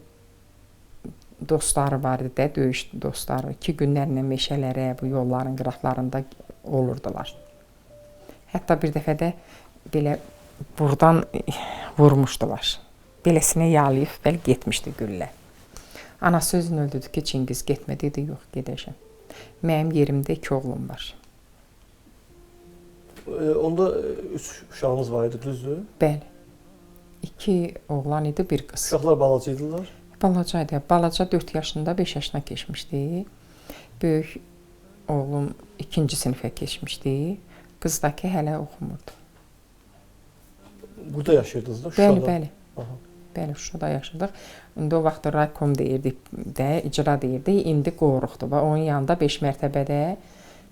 dostları var idi, döyüş dostları. 2 günlərlə meşələrə, bu yolların qıraqlarında olurdular. Hətta bir dəfə də belə buradan vurmuşdular. Beləsinə yalayıb, bəli, getmişdi güllə. Anası özünü öldürdü ki, Çingiz getmə, dedi, yox, gedəcəm. Mənim yerimdə 2 oğlum var. Onda 3 uşağınız var idi, düzdür? Bəli. 2 oğlan idi, 1 qız. Uşaqlar balaca idilər? Balaca idi. Balaca 4 yaşında, 5 yaşına keçmişdi. Böyük oğlum 2-ci sinifə keçmişdi. Qızdakı hələ oxumurdu. Burada yaşayırdınız da Şuşada. Bəli, bəli. Bəli, Şuşada yaşadıq. İndi o vaxt raykom deyirdik də, icra deyirdik. İndi qoruqdur və onun yanında 5 mərtəbədə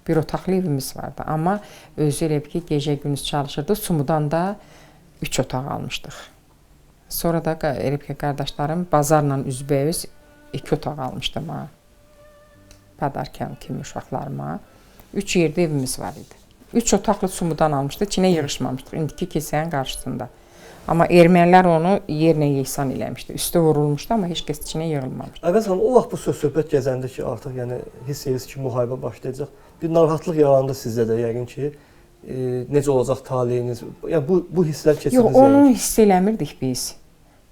bir otaqlı evimiz vardı. Amma özü elə ki, gecə-gündüz çalışırdı. Sumudan da 3 otaq almışdıq. Sonra da elə ki, qardaşlarım bazarla üzbəüz 2 otaq almışdı mənə. Padarkan kimi uşaqlarıma. 3 yerdə evimiz var idi. 3 otaqlı sumudan almışdı. İçinə yığışmamışdıq. İndiki kilsənin qarşısında. Amma ermənilər onu yerinə yeysan eləmişdi. Üstə vurulmuşdu, amma heç kəs içinə yığılmamışdı. Əvvəl xanım, o vaxt bu söz-söhbət gəzəndə ki, artıq yəni hiss edirsiniz ki, müharibə başlayacaq. Bir narahatlıq yarandı sizdə də yəqin ki, necə olacaq taleyiniz? Yəni bu hisslər keçirdiniz. Yox, onu hiss eləmirdik biz.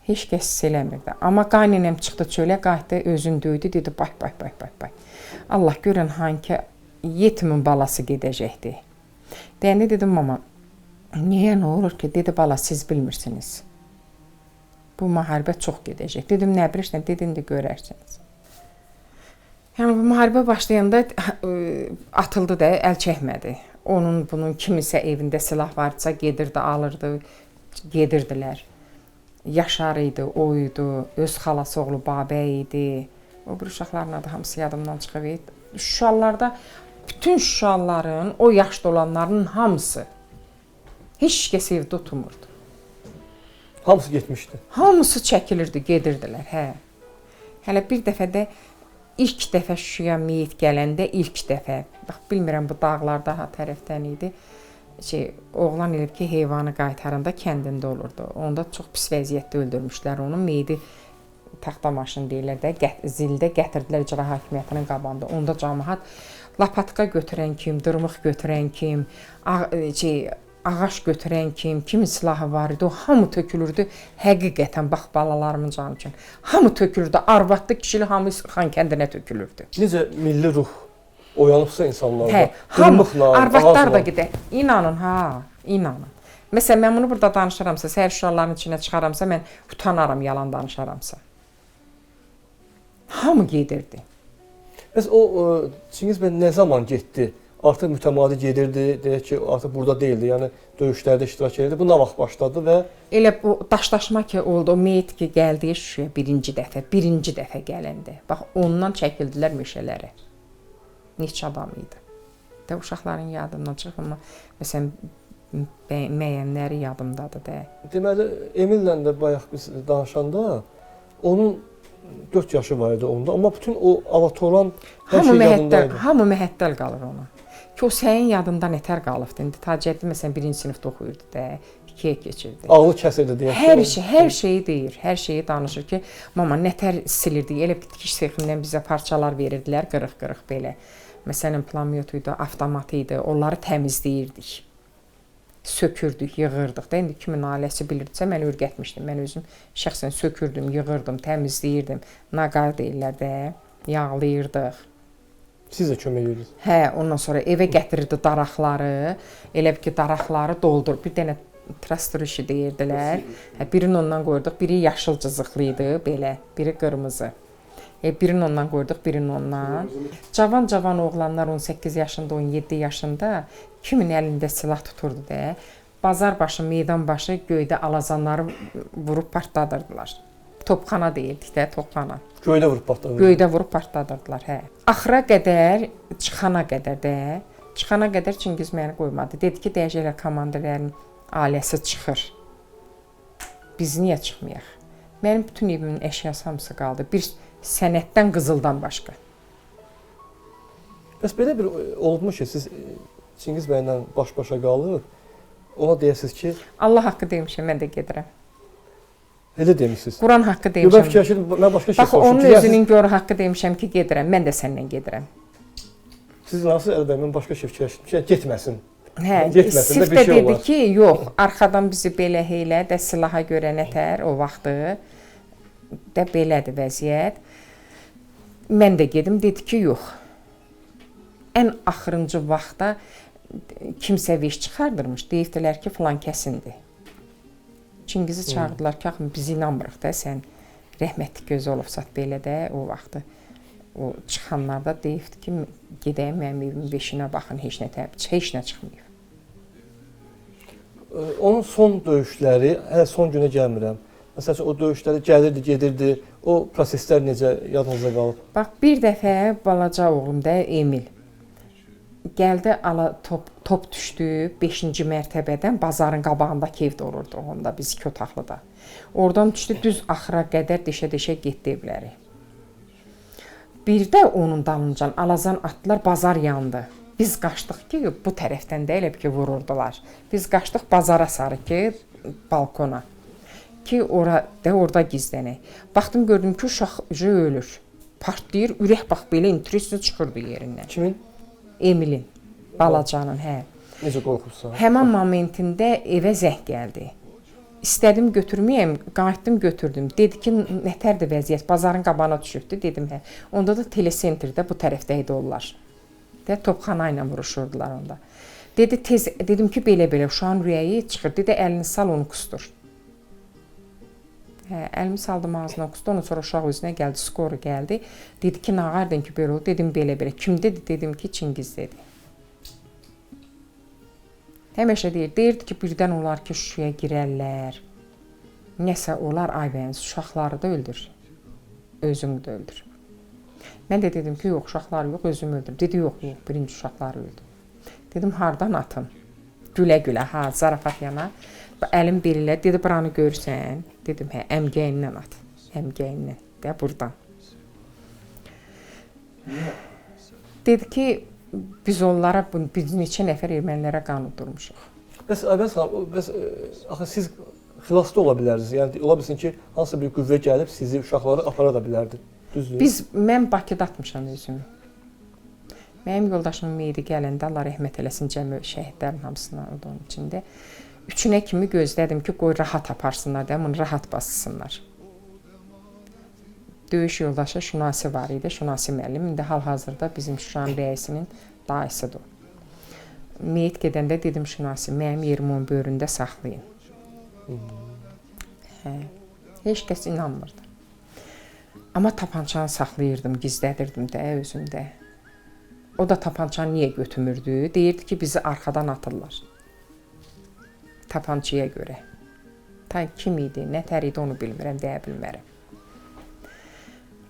Heç kəs hiss eləmirdi. Amma qaynanəm çıxdı çölə, qayıtdı, özünü döydü, dedi bay. Allah görən hanki yetimin balası gedəcəkdi. Deyəndə dedim, mama, niyə, nə olur ki? Dedi, bala, siz bilmirsiniz. Bu müharibə çox gedəcək. Dedim, nə bilirsən? Dedi, indi görərsiniz. Yəni, bu müharibə başlayanda atıldı da, əl çəkmədi. Onun, bunun kimisə evində silah varsa, gedirdi, alırdı, gedirdilər. Yaşar idi, o idi, öz xalası oğlu Babək idi. O bir uşaqların adı hamısı yadımdan çıxıb. Şuşalarda, bütün Şuşalıların, o yaşda olanların hamısı heç kəs evdə oturmurdu. Hamısı getmişdi. Hamısı çəkilirdi, gedirdilər, hə. Hələ bir dəfə də ilk dəfə Şuşaya meyit gələndə ilk dəfə, bax bilmirəm bu dağlarda ha tərəfdən idi. Oğlan elə ki, heyvanı qaytaranda kəndində olurdu. Onda çox pis vəziyyətdə öldürmüşlər onu. Meyidi taxta maşın deyirlər də, zildə gətirdilər icra hakimiyyətinin qabağında. Onda cəmaət lapatka götürən kim, dırmıq götürən kim, ağac götürən kim, kimin silahı var idi, o hamı tökülürdü. Həqiqətən, bax balalarımın canı üçün. Hamı tökülürdü, arvadlı, kişili hamı Xan kəndinə tökülürdü. Necə milli ruh oyanıbsa insanlarda, hə, hamı, dırmıqla, arvadlar da gedər. İnanın, inanın. Məsələn, mən bunu burada danışaramsa, səhər şuşaların içinə çıxaramsa, mən utanaram yalan danışaramsa. Hamı gedirdi. Bəs o Çingiz bəy nə zaman getdi? Artıq mütəmadi gedirdi, deyək ki, artıq burada deyildi, yəni döyüşlərdə iştirak edirdi. Bu nə vaxt başladı və elə bu daşlaşma ki oldu, o meyit ki gəldi Şuşaya birinci dəfə gələndə. Bax, ondan çəkildilər meşələrə. Neçə adam idi. Də uşaqların yadımdan çıxıb, amma məsələn müəyyənləri yadımdadır da. Deməli, Emillə də bayaq biz danışanda onun 4 yaşı var idi onda, amma bütün o avatoran hər şey yadındaydı. Hamı məhəttəl qalır ona. Ki o sənin yadında nətər qalıbdı. İndi Taceddin məsələn 1-ci sinifdə oxuyurdu da, 2-yə keçirdi. Ağlı kəsirdi deyək. Hər şeyi deyir, hər şeyi danışır ki, mama nətər silirdi. Elə bir tikiş sexindən bizə parçalar verirdilər, qırıq-qırıq belə. Məsələn, plamyot idi, avtomat idi, onları təmizləyirdik. Sökürdük, yığırdıq da. İndi kimin ailəsi bilirdisə, mən öyrətmişdim. Mən özüm şəxsən sökürdüm, yığırdım, təmizləyirdim. Naqar deyirlər də, yağlayırdıq. Siz də kömək edirdiniz. Hə, ondan sonra evə gətirirdi daraqları. Elə ki, daraqları doldur. Bir dənə trastor işi deyirdilər. Hə, birini ondan qoyurduq, biri yaşıl cızıqlı idi, belə, biri qırmızı. Birini ondan qoyurduq, birini ondan. Cavan oğlanlar 18 yaşında, 17 yaşında kimin əlində silah tuturdu da. Bazar başı, meydan başı göydə alazanları vurub partladırdılar. Topxana deyirdik də, topxana. Göydə vurub partladırdılar. Göydə vurub partladırdılar, hə. Axıra qədər, çıxana qədər də, çıxana qədər Çingiz məni qoymadı. Dedi ki, dəyəcəklər komandirlərin ailəsi çıxır. Biz niyə çıxmayaq? Mənim bütün evimin əşyası hamısı qaldı. Bir sənətdən, qızıldan başqa. Bəs belə bir olubmuş ki, siz Çingiz bəylə baş-başa qalıb, ona deyəsiniz ki... Allah haqqı demişəm, mən də gedirəm. Elə demişsiniz. Quran haqqı demişəm. Yox, mən fikirləşirdim, mən başqa şey soruşum. Bax, onun özünün görə haqqı demişəm ki, gedirəm, mən də səndən gedirəm. Siz nasıl Əli bəy, mən başqa şey fikirləşdim ki, getməsin. Hə, Sif də dedi ki, yox, arxadan bizi belə heylə də silaha görə nətər o vaxtı də belədir vəziyyət. Mən də gedim, dedi ki, yox. Ən axırıncı vaxtda kimsə veş çıxardırmış, deyirdilər ki, filan kəsindir. Çingizi çağırdılar ki, axı biz inanmırıq da, sən rəhmətli göz olubsat belə də o vaxtı. O çıxanlarda deyibdi ki, gedəyim mənim evimin beşinə baxın, heç nə çıxmayıb. Onun son döyüşləri, hələ son günə gəlmirəm. Məsələn, o döyüşləri gəlirdi, gedirdi. O proseslər necə yadınızda qalıb? Bax, bir dəfə balaca oğlum da Emil gəldi, top düşdü 5-ci mərtəbədən, bazarın qabağındakı evdə olurdu onda, biz 2 otaqlıda. Oradan düşdü, düz axıra qədər deşə-deşə getdi evləri. Bir də onun dalıncan alazan atdılar, bazar yandı. Biz qaçdıq ki, bu tərəfdən də elə ki vururdular. Biz qaçdıq bazara sarı ki, balkona. Ki orada gizlənək. Baxdım, gördüm ki, uşaq ölür. Partlayır, ürək bax belə intrisi çıxırdı yerindən. Kimin? Emilin, balacanın, hə. Necə qorxursan? Həmin momentində evə zəng gəldi. İstədim götürməyəm, qayıtdım götürdüm. Dedi ki, nətərdir vəziyyət, bazarın qabağına düşübdü, dedim hə. Onda da telesentrdə bu tərəfdə idi onlar. Topxana ilə vuruşurdular onda. Dedi, dedim ki, belə-belə uşağın ürəyi çıxır, dedi, əlini sal, onu qustur. Hə, əlimi saldım ağzına qusdu, ondan sonra uşaq özünə gəldi, skoru gəldi. Dedi ki, nağardın ki, belə oldu, dedim, belə-belə. Kim dedi? Dedim ki, Çingiz dedi. Həmişə deyirdi ki, birdən olar ki, şuşaya girərlər. Nəsə olar, aybəniz, uşaqları da öldür. Özümü də öldür. Mən də dedim ki, yox, uşaqları yox, özümü öldür. Dedi, yox, birinci uşaqları öldür. Dedim, hardan atın? Gülə-gülə, zarafat yana. Əlim birilə, dedi, buranı görürsən? Dedim, hə, əmgəyindən at. Əmgəyindən, də buradan. Dedi ki, biz onlara, biz neçə nəfər ermənilərə qan udurmuşuq. Bəs axı siz xilasda ola bilərsiniz. Yəni ola bilsin ki, hansısa bir qüvvə gəlib sizi, uşaqları apara da bilərdi. Düzdür? Mən Bakıda atmışam özümü. Mənim yoldaşımın meyidi gələndə, Allah rəhmət eləsin, cəmi şəhidlərin hamısına onun içində. 3-ünə kimi gözlədim ki, qoy rahat aparsınlar, bunu rahat bassınlar. Döyüş yoldaşı Şunasi var idi, Şunasi müəllim. İndi hal-hazırda bizim Şuşanın rəisinin dayısıdır. Meyit gedəndə dedim Şunasi, mənim yerimi onun böyründə saxlayın. Heç kəs inanmırdı. Amma tapançanı saxlayırdım, gizlədirdim də özümdə. O da tapançanı niyə götürmürdü? Deyirdi ki, bizi arxadan atırlar. Tapançaya görə. Kim idi, nətər idi onu bilmirəm, deyə bilmərəm.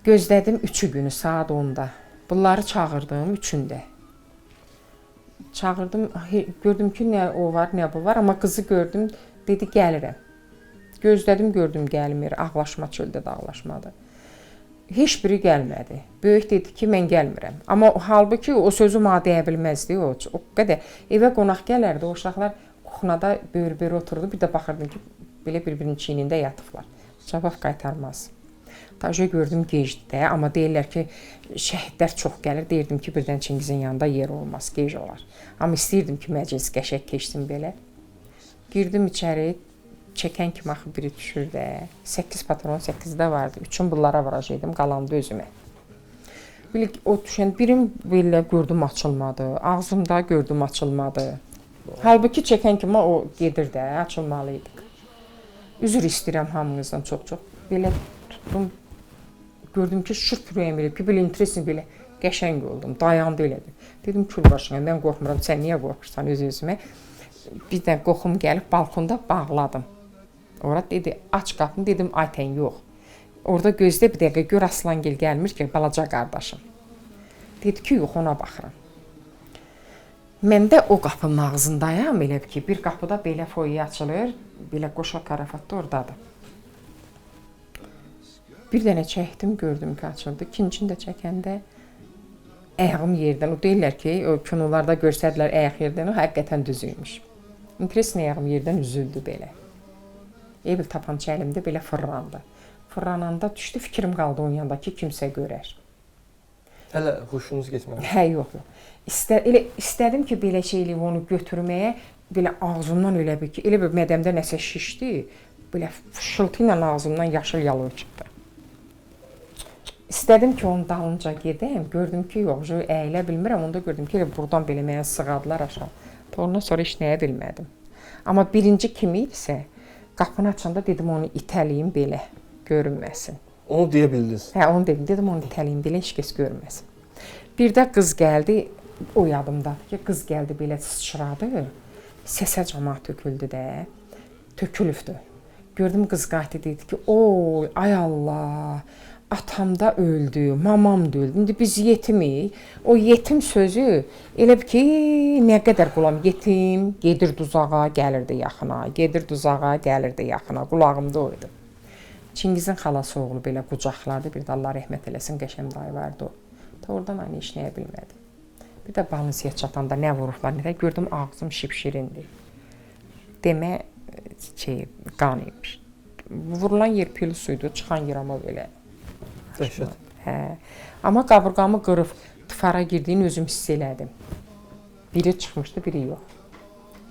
Gözlədim 3 günü saat 10-da. Bunları çağırdım 3-ündə. Çağırdım, gördüm ki, nə o var, nə bu var, amma qızı gördüm, dedi gəlirəm. Gözlədim, gördüm gəlmir, ağlaşma çöldə də ağlaşmadı. Heç biri gəlmədi. Böyük dedi ki, mən gəlmirəm. Amma halbuki o sözü mənə deyə bilməzdi. O qədər evə qonaq gələrdi, o uşaqlar kuxnada böyür-böyür oturdu. Bir də baxırdım ki, belə bir-birinin çiynində yatıblar. Cavab qaytarmaz. Taca gördüm gecdi də, amma deyirlər ki, şəhidlər çox gəlir. Deyirdim ki, birdən Çingizin yanında yer olmaz, gec olar. Amma istəyirdim ki, məclis qəşəng keçsin belə. Girdim içəri, çəkən kimi axı biri düşür də. 8 patron 8-də vardı. 3-ün bunlara vuracaqdım, qalandı özümə. O düşən birim belə gördüm açılmadı. Ağzımda gördüm açılmadı. Halbuki çəkən kimi o gedir də, açılmalıydı. Üzr istəyirəm hamınızdan çox-çox. Belə tutdum, gördüm ki, şırt ürəyim eləyib ki, belə interesini belə qəşəng oldum, dayandı elədi. Dedim ki, başına, mən qorxmuram, sən niyə qorxursan öz-özümə? Birdən qoxum gəlib, balkonda bağladım. Orada dedi, aç qapını, dedim, Aytən, yox. Orada gözlə bir dəqiqə, gör Aslangil gəlmir ki, balaca qardaşım. Dedi ki, yox, ona baxıram. Mən də o qapının ağzındayam, elə ki, bir qapıda belə foye açılır, belə qoşa karafatda oradadır. Bir dənə çəkdim, gördüm ki, açıldı. İkincini də çəkəndə ayağım yerdən, o deyirlər ki, o kinolarda görsədilər ayaq yerdən, o həqiqətən düzüymüş. İnteresin ayağım yerdən üzüldü belə. Ebil tapança əlimdə belə fırlandı. Fırlananda düşdü, fikrim qaldı onun yanında ki, kimsə görər. Hələ huşunuz getmədi. Hə, yox. Elə istədim ki, belə şeyli onu götürməyə, belə ağzımdan elə bir ki, elə bir mədəmdə nəsə şişdi, belə fışıltı ilə ağzımdan yaşıl yalov çıxdı. İstədim ki, onun dalınca gedəm, gördüm ki, yox, əyilə bilmirəm, onda gördüm ki, buradan belə mənə sığadılar aşağı. Ondan sonra heç nəyə bilmədim. Amma birinci kimi idisə, qapını açanda dedim, onu itəliyim belə, görünməsin. Onu deyə bildiniz? Hə, onu dedim, onu itəliyim belə, heç kəs görməsin. Bir də qız gəldi, o yadımdadır ki, qız gəldi belə sıçradı, Səsə camaat töküldü də. Tökülübdü. Gördüm qız qayıtdı dedi ki, "Oy, ay Allah, atam da öldü, mamam da öldü. İndi biz yetimik." O yetim sözü elə ki, nə qədər qulam yetim, gedirdi uzağa, gəlirdi yaxına, gedirdi uzağa, gəlirdi yaxına. Qulağımda oydu. Çingizin xalası oğlu belə qucaqlardı. Bir də Allah rəhmət eləsin, qəşəm dayı vardı o. Da oradan aynı işləyə bilmədim. Bir də Balinsiya çatanda nə vurublar, nə də gördüm ağzım şipşirindi. Demə qan imiş. Vurulan yer pil suydu, çıxan yer amma belə. Dəhşət. Hə. Amma qaburğamı qırıb tıfara girdiyini özüm hiss elədim. Biri çıxmışdı, biri yox.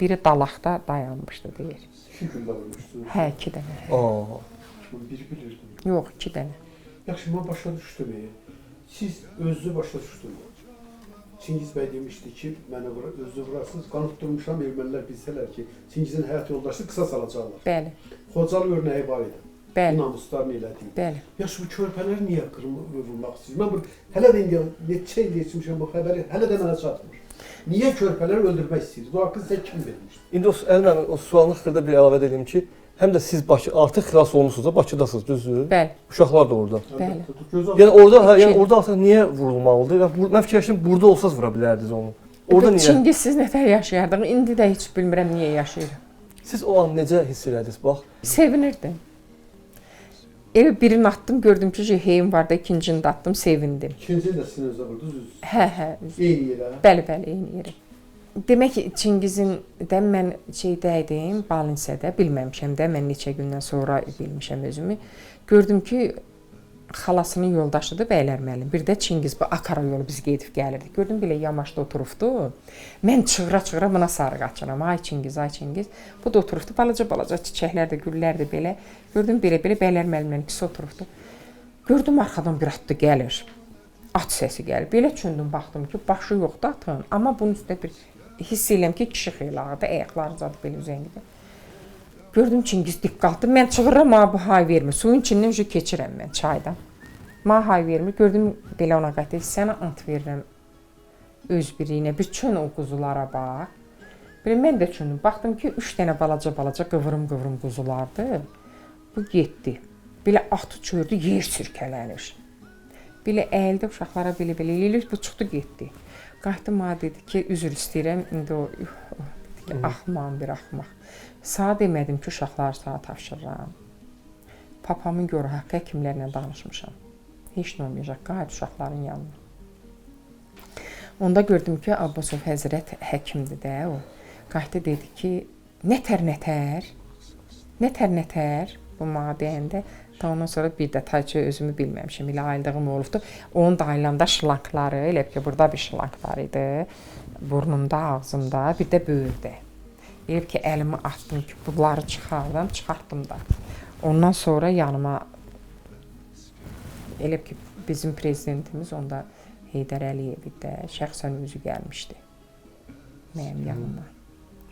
Biri dalaqda dayanmışdı deyir. 2 güllə vurmuşsunuz. Hə, 2 dənə. Aa. Biri bilirdim. Yox, 2 dənə. Yaxşı, mən başa düşdüm. Siz özünüzü başa düşdünüz. Çingiz bəy demişdi ki, mənə özünüzü vurarsınız. Qanıtdırmışam, ermənilər bilsələr ki, Çingizin həyat yoldaşı qisas alacaqlar. Bəli. Xocalı örnəyi var idi. Bəli. Namuslarını elədi. Bəli. Yaxşı, bu körpələri niyə vurmaq istəyir? Mən hələ də indi neçə il geçmişəm bu xəbəri, hələ də mənə çatmır. Niyə körpələri öldürmək istəyir? Bu haqqı sizə kim vermişdir? İndi o sualını xırda bir əlavə edim ki, həm də siz artıq xilas olmusunuz da Bakıdasınız, düzdür? Bəli. Uşaqlar da orada. Bəli. Yəni orada artıq niyə vurulmalıdır? Mən fikirləşdim, burada olsaz vura bilərdiniz onu. Orada niyə? Çingizsiz nətər yaşayardıq? İndi də heç bilmirəm niyə yaşayırıq. Siz o an necə hiss elədiniz? Bax. Sevinirdim. Evi birini atdım, gördüm ki, heyim vardı, ikincini də atdım, sevindim. İkinci də sizin özə vurdunuz, üz. Hə. Eyni yerə. Bəli, eyni yerə. Demək ki, Çingizin də mən şeydəydim, Balinsiyada, bilməmişəm də, mən neçə gündən sonra bilmişəm özümü. Gördüm ki, xalasının yoldaşıdır Bəylər müəllim. Bir də Çingiz bu Akara yolu biz gedib gəlirdik. Gördüm belə yamaşda oturubdu. Mən çığıra-çığıra buna sarı qaçıram. Ay Çingiz, ay Çingiz. Bu da oturubdu. Balaca çiçəklər də, güllər də belə. Gördüm belə Bəylər müəllimlərin ikisi oturubdu. Gördüm arxadan bir atdı gəlir. At səsi gəlir. Belə çöndüm, baxdım ki, başı yoxdur atın. Amma bunun üstündə bir hiss edirəm ki, kişi xeylağı da, ayaqları zadı belə üzəngdə. Gördüm Çingiz diqqətli. Mən çığırıram, bu hay vermir. Suyun içindən ucu keçirəm mən çaydan. Mənə hay vermir. Gördüm belə ona qayıtdı. Sənə ant verirəm öz biriyinə. Bir çön o quzulara bax. Belə mən də çöndüm. Baxdım ki, 3 dənə balaca qıvrım quzulardı. Bu getdi. Belə at uçurdu, yer sürkələnir. Belə əyildi uşaqlara belə eləyir. Bu çıxdı getdi. Qayıtdı mənə dedi ki, üzr istəyirəm. İndi o dedi ki, axmaq bir axmaq. Sağ demədim ki, uşaqları sağa tapşırıram. Papamın görə haqqı həkimlərlə danışmışam. Heç nə olmayacaq, qayıt uşaqların yanına. Onda gördüm ki, Abbasov Həzrət həkimdir də o. Qayıtdı dedi ki, nətər bu mənə deyəndə, ondan sonra bir də taycı özümü bilməmişim, elə ayıldığım olubdu. Onun da ayılamda şlankları, elə ki, burada bir şlank var idi. Burnumda, ağzımda, bir də böyürdə. Elə ki, əlimi atdım ki, bunları çıxartdım da. Ondan sonra yanıma, elə ki, bizim prezidentimiz onda Heydər Əliyev də şəxsən özü gəlmişdi mənim yanıma.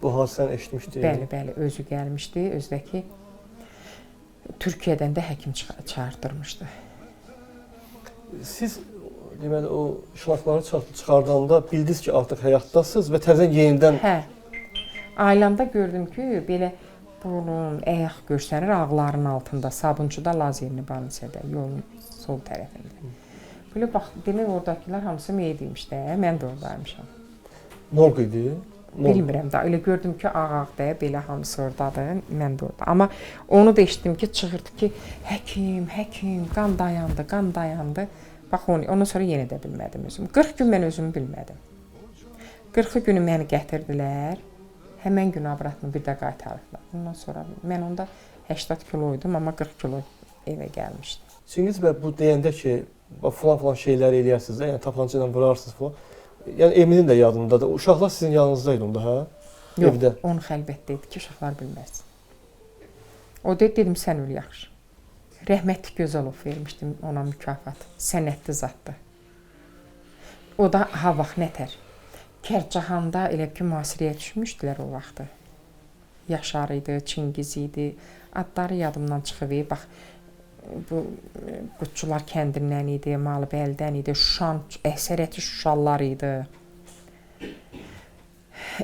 Bu hadisəni eşitmişdi? Bəli, özü gəlmişdi, özdəki Türkiyədən də həkim çağırdırmışdı. Siz deməli o şlakları çıxardanda bildiniz ki, artıq həyatdasınız və təzədən yenidən... Hə. Ailəmdə gördüm ki, belə burun, ayaq görsənir ağların altında, sabunçuda Lazerni Balinsiyada, yolun sol tərəfində. Belə bax, demək oradakılar hamısı meyid imiş də, mən də oradaymışam. Morq idi? Bilmirəm də, elə gördüm ki, ağ-ağda, belə hamısı oradadır, mən də orada. Amma onu da eşitdim ki, çığırdı ki, həkim, qan dayandı. Bax, ondan sonra yenə də bilmədim özümü. 40 gün mən özümü bilmədim. 40 günü məni gətirdilər, həmən gün abratını bir də qaytarıblar. Ondan sonra mən onda 80 kiloydum, amma 40 kilo evə gəlmişdim. Çingiz bəy bu deyəndə ki, falan şeyləri eləyərsiniz, yəni tapanca ilə vurarsınız falan. Yəni Eminin də yadındadır. Uşaqlar sizin yanınızdaydı onda, hə? Yox, Evdə. onu xəlbətdə idi ki, uşaqlar bilməz. O dedim, sən öl yaxşı. Rəhmətli Gözəlov vermişdim ona mükafat. Sənətli zatdır. O da ha vaxt nətər. Kərcahanda elə ki, mühasirəyə düşmüşdülər o vaxtı. Yaşar idi, Çingiz idi. Adları yadımdan çıxıb. Bax, bu Qutçular kəndindən idi, Malıbəldən idi, Şuşan, əksəriyyəti Şuşalılar idi.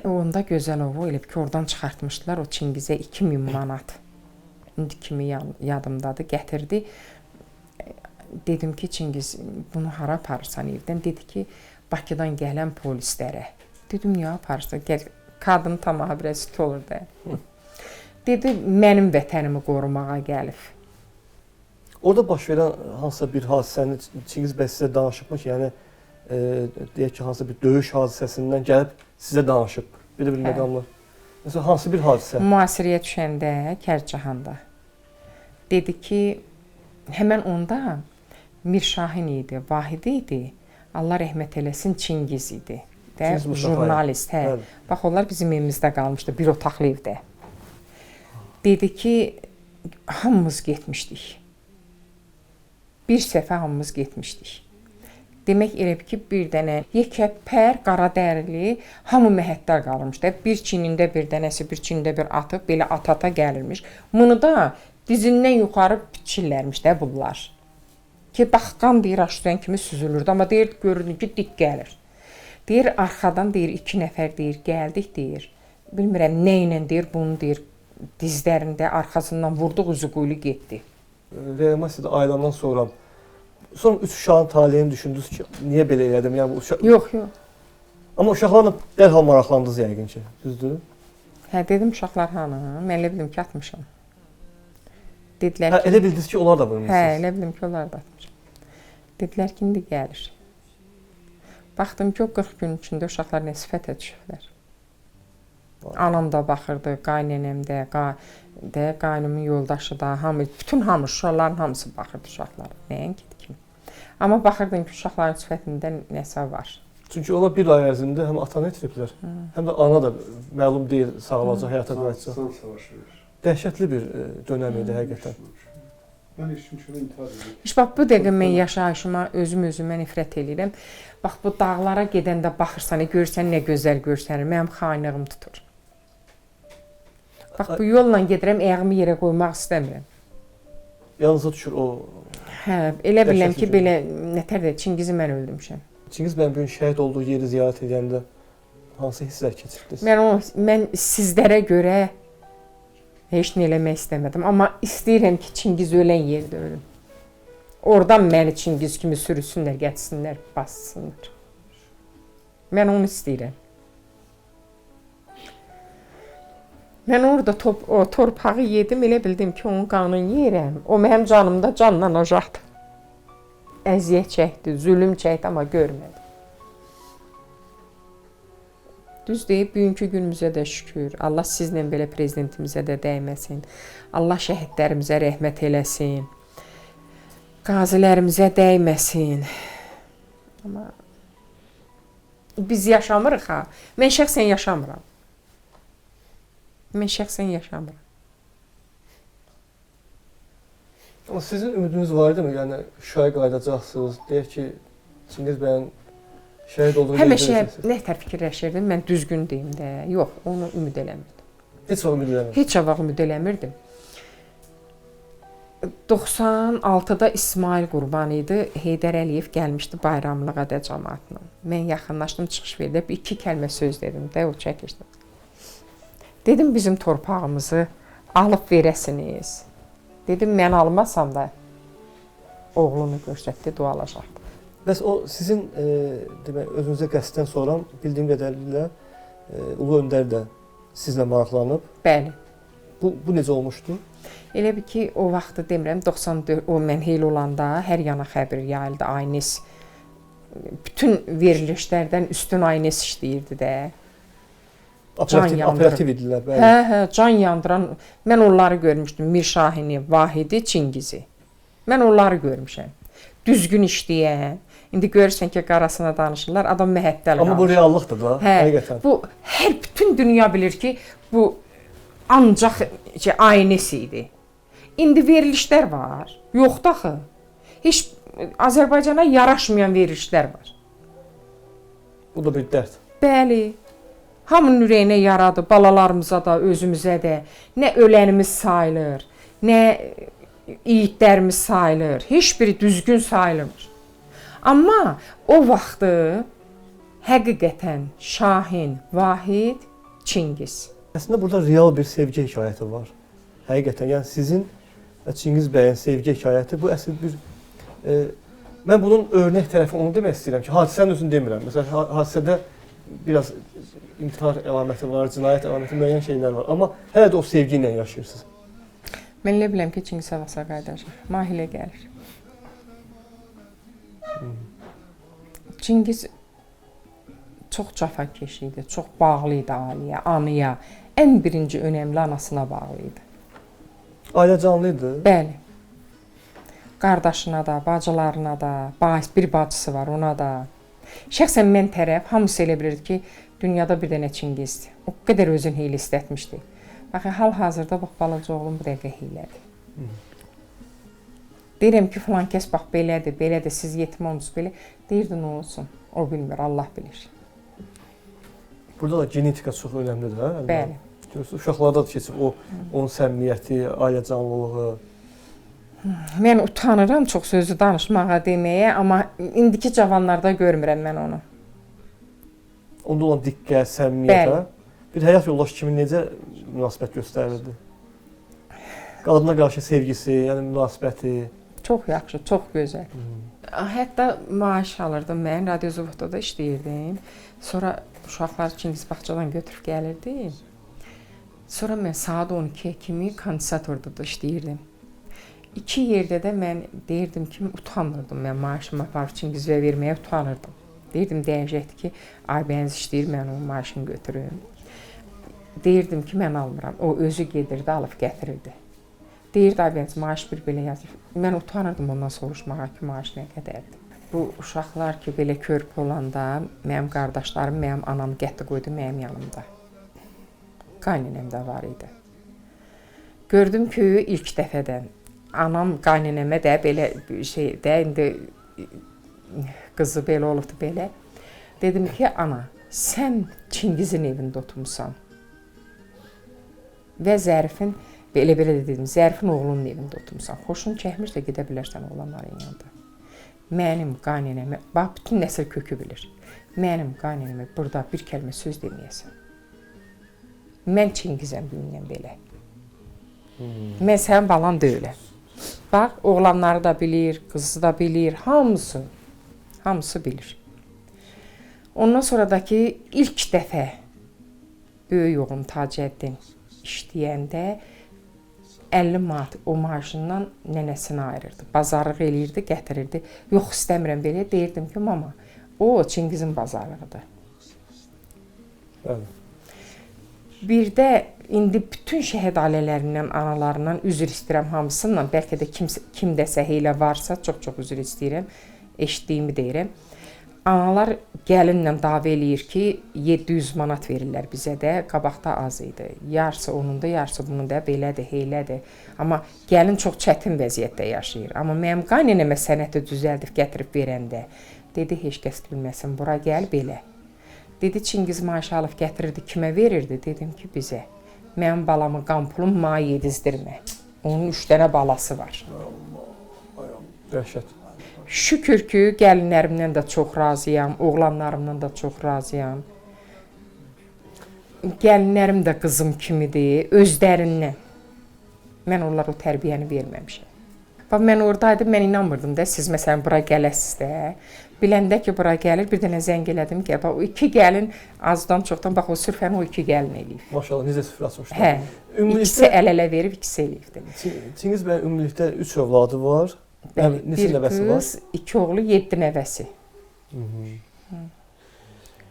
Onda gözəl ovu elə ki, oradan çıxartmışdılar o Çingizə 2000 manat. İndi kimi yadımdadır, gətirdi. Dedim ki, Çingiz, bunu hara aparırsan evdən? Dedi ki, Bakıdan gələn polislərə. Dedim, niyə aparırsan? Qadın tamaha biraz süt olur da. Dedi, mənim vətənimi qorumağa gəlib. Orada baş verən hansısa bir hadisəni Çingiz bəy sizə danışıbmı ki, yəni deyək ki, hansısa bir döyüş hadisəsindən gəlib sizə danışıb, bir məqamlar. Məsələn, hansı bir hadisə? Müasirəyə düşəndə Kərcahanda dedi ki, həmən onda Mir Şahin idi, Vahid idi, Allah rəhmət eləsin, Çingiz idi. Jurnalist, hə. Bax, onlar bizim evimizdə qalmışdı, bir otaqlı evdə. Dedi ki, hamımız getmişdik. Bir səfə hamımız getmişdik. Demək elə ki, bir dənə yekəpər, qara dərili, hamı məhətlər qalmışdı. Bir çinində bir dənəsi, bir çinində bir atıb, belə at-ata gəlirmiş. Bunu da dizindən yuxarı biçirlərmiş də bunlar. Ki, bax, qan deyir, aşıdan kimi süzülürdü, amma deyir, görünür ki, dik gəlir. Deyir, arxadan deyir, 2 nəfər deyir, gəldik deyir. Bilmirəm, nə ilə deyir, bunu deyir, dizlərində, arxasından vurduq, üzü quyulu getdi. Reanimasiyada ayrılandan sonra 3 uşağın taleyini düşündünüz ki, niyə belə elədim? Yəni, Yox, yox. Amma uşaqlarla dərhal maraqlandınız yəqin ki, düzdür? Hə, dedim, uşaqlar hanı? Mən elə bildim ki, atmışam. Dedilər ki... Elə bildiniz ki, onlar da vurmuşsunuz? Hə, elə bildim ki, onlar da atmışam. Dedilər ki, indi gəlir. Baxdım ki, o 40 gün içində uşaqlar nə sifətə düşüblər. Anam da baxırdı, qaynənəm də, qaynımın yoldaşı da, bütün hamı, uşaqların hamısı baxırdı uşaqlara. Nəinki kimi. Amma baxırdım ki, uşaqların sifətində nəsə var. Çünki onlar bir ay ərzində həm atanı itiriblər, həm də ana da məlum deyil, sağalacaq, həyata qayıtacaq. Dəhşətli bir dönəm idi həqiqətən. Mən eşim şöyle intihar edirəm. İşte bax, bu dəqiqə mən yaşayışıma, özümə nifrət edirəm. Bax, bu dağlara gedəndə baxırsan, görsən nə gözəl görsənir, mənim xainlığım tutur. Bax, bu yolla gedirəm, ayağımı yerə qoymaq istəmirəm. Yanınıza düşür o... Hə, elə biləm ki, belə nətər də Çingizi mən öldürmüşəm. Çingiz bəyin bugün şəhid olduğu yeri ziyarət edəndə hansı hisslər keçirdiniz? Mən sizlərə görə heç nə eləmək istəmədim. Amma istəyirəm ki, Çingiz ölən yerdə ölüm. Oradan məni Çingiz kimi sürüsünlər, gətirsinlər, bassınlar. Mən onu istəyirəm. Mən orada o torpağı yedim, elə bildim ki, onun qanını yeyirəm. O mənim canımda canla ocaqdı. Əziyyət çəkdi, zülüm çəkdi, amma görmədim. Düz deyib, bugünkü günümüzə də şükür. Allah sizlə belə prezidentimizə də dəyməsin. Allah şəhidlərimizə rəhmət eləsin. Qazilərimizə dəyməsin. Amma biz yaşamırıq ha. Mən şəxsən yaşamıram. Mən şəxsən yaşamıram. Amma sizin ümidiniz var idi mi? Yəni, Şuşaya qayıdacaqsınız, deyək ki, Çingiz bəyin şəhid olduğu həmişə nətər fikirləşirdim, mən düzgün deyim də. Yox, onu ümid eləmirdim. Heç vaxt ümid eləmirdim? Heç vaxt ümid eləmirdim. 96-da İsmail Qurban idi, Heydər Əliyev gəlmişdi bayramlığa da cəmaatla. Mən yaxınlaşdım, çıxış verdim, 2 kəlmə söz dedim də, o çəkişdim. Dedim, bizim torpağımızı alıb verəsiniz. Dedim, mən almasam da oğlunu göstərdi, dualaşaqdı. Bəs o sizin demək, özünüzə qəsdən sonra bildiyim qədərilə Ulu Öndər də sizlə maraqlanıb. Bəli. Bu necə olmuşdu? Elə bir ki, o vaxtı demirəm, 94, o mən heyl olanda hər yana xəbər yayıldı, Aynes. Bütün verilişlərdən üstün Aynes işləyirdi də. Operativ idilər, bəli. Hə, can yandıran, mən onları görmüşdüm, Mir Şahini, Vahidi, Çingizi. Mən onları görmüşəm. Düzgün işləyən, indi görürsən ki, qarasına danışırlar, adam məhəttəl qalmış. Amma bu reallıqdır da, həqiqətən. Bu, bütün dünya bilir ki, bu ancaq Aynes idi. İndi verilişlər var, yoxdur axı. Heç Azərbaycana yaraşmayan verilişlər var. Bu da bir dərd. Bəli. Hamının ürəyinə yaradı, balalarımıza da, özümüzə də. Nə ölənimiz sayılır, nə yiğitlərimiz sayılır. Heç biri düzgün sayılmır. Amma o vaxtı Həqiqətən Şahin, Vahid, Çingiz. Əslində burada real bir sevgi hekayəti var. Həqiqətən, yəni sizin və Çingiz bəyin sevgi hekayəti bu əsl bir mən bunun örnək tərəfi onu demək istəyirəm ki, hadisənin özünü demirəm. Məsələn, hadisədə biraz intihar əlaməti var, cinayət əlaməti, müəyyən şeylər var. Amma hələ də o sevgi ilə yaşayırsınız. Mən elə biləm ki, Çingiz havasına qayıdacaq. Mahilə gəlir. Çingiz çox cəfakeş idi, çox bağlı idi ailəyə, anıya. Ən birinci önəmli anasına bağlı idi. Ailə canlı idi. Bəli. Qardaşına da, bacılarına da, bir bacısı var ona da. Şəxsən mən tərəf hamısı elə bilirdi ki, dünyada bir dənə Çingizdir. O qədər özünü hiylə istətmişdi. Baxın, hal-hazırda bax, balaca oğlum bu dəqiqə hiylədir. Deyirəm ki, filan kəs bax, belədir, siz yetim olmusunuz, belə. Deyirdi, nə olsun, o bilmir, Allah bilir. Burada da genetika çox önəmlidir, hə? Bəli. Görürsünüz, uşaqlarda da keçib onun səmimiyyəti, ailə canlılığı. Mən utanıram çox sözü danışmağa deməyə, amma indiki cavanlarda görmürəm mən onu. Onda olan diqqət, səmimiyyət, bir həyat yoldaşı kimi necə münasibət göstərirdi? Qadına qarşı sevgisi, yəni münasibəti. Çox yaxşı, çox gözəl. Hətta maaş alırdım mən, Radio Zavodda işləyirdim. Sonra uşaqlar Çingiz bağçadan götürüb gəlirdi. Sonra mən saat 12-yə kimi kondisatorda da işləyirdim. 2 yerdə də mən deyirdim ki, utanırdım. Mən maaşımı aparıb Çingizə verməyə utanırdım. Deyirdim, dəyəcəkdi ki, aybəniz işləyir, mən onun maaşını götürüm. Deyirdim ki, mən almıram. O özü gedirdi, alıb gətirirdi. Deyirdi, aybəniz maaş bir belə yazır. Mən utanırdım ondan soruşmağa ki, maaş nə qədərdir. Bu uşaqlar ki, belə körpü olanda, mənim qardaşlarım, mənim anam gətirdi qoydu mənim yanımda. Qaynənəm də var idi. Gördüm ki, ilk dəfədən anam qaynənəmə də belə şey də, indi qızı belə olubdu belə. Dedim ki, ana, sən Çingizin evində oturmusan və Zərifin, belə-belə də dedim, Zərifin oğlunun evində oturmusan. Xoşun çəkmirsə gedə bilərsən oğlanların yanında. Mənim qaynənəmə, bax, bütün nəsil kökü bilir. Mənim qaynənəmə burada bir kəlmə söz deməyəsən. Mən Çingizəm bilməyəm belə. Mən sənin balan deyiləm. Bax, oğlanları da bilir, qızı da bilir, hamısı bilir. Ondan sonradakı ilk dəfə böyük oğlum Tacəddin işləyəndə 50 manat o maaşından nənəsinə ayırırdı. Bazarlıq eləyirdi, gətirirdi. Yox, istəmirəm belə. Deyirdim ki, mama, o Çingizin bazarlığıdır. Bəli. Bir də indi bütün şəhid ailələrindən, analarından üzr istəyirəm hamısından. Bəlkə də kimdəsə heylə varsa çox-çox üzr istəyirəm. Eşitdiyimi deyirəm. Analar gəlinlə dava eləyir ki, 700 manat verirlər bizə də, qabaqda az idi. Yarısı onun da, yarısı bunun da, belədir, heylədir. Amma gəlin çox çətin vəziyyətdə yaşayır. Amma mənim qaynənəmə sənəti düzəldib gətirib verəndə, dedi, heç kəs bilməsin, bura gəl belə. Dedi, Çingiz maaşı alıb gətirirdi, kimə verirdi? Dedim ki, bizə. Mənim balamın qan pulum ma yedizdirmə. Onun 3 dənə balası var. Dəhşət. Şükür ki, gəlinlərimdən də çox razıyam, oğlanlarımdan da çox razıyam. Gəlinlərim də qızım kimidir, özlərindən. Mən onlara o tərbiyəni verməmişəm. Bax, mən oradaydım, mən inanmırdım da, siz məsələn bura gələsiz də. Biləndə ki, bura gəlir, bir dənə zəng elədim ki, bax, o 2 gəlin azdan çoxdan, bax, o sürfəni o 2 gəlin eləyib. Maşallah, necə süfrə açmışlar. Hə, ikisi əl-ələ verib, ikisi eləyibdir. Çingiz bəyin ümumilikdə 3 övladı var. Neçə nəvəsi var? Bir qız, 2 oğlu, 7 nəvəsi.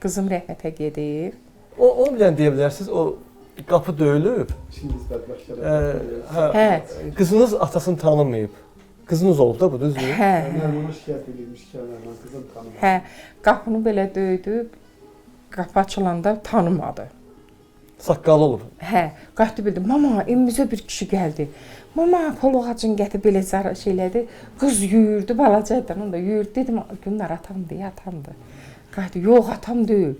Qızım rəhmətə gedib. Onu bilən deyə bilərsiniz, o qapı döyülüb. Hə. Qızınız atasını tanımayıb. Qızınız olub da bu, düzdür? Hə. Mən ona şikayət edilmiş ki, qızım tanımır. Hə, qapını belə döydü, qapı açılanda tanımadı. Saqqalı olub. Hə, qalxdı bildi, mama, evimizə bir kişi gəldi. Mama, pol ağacını gətir, belə şeylədi. Qız yuyurdu, balacaydı, onu da yuyurdu. Dedim, Günlər atamdır, atamdır. Qalxdı, yox, atam deyil.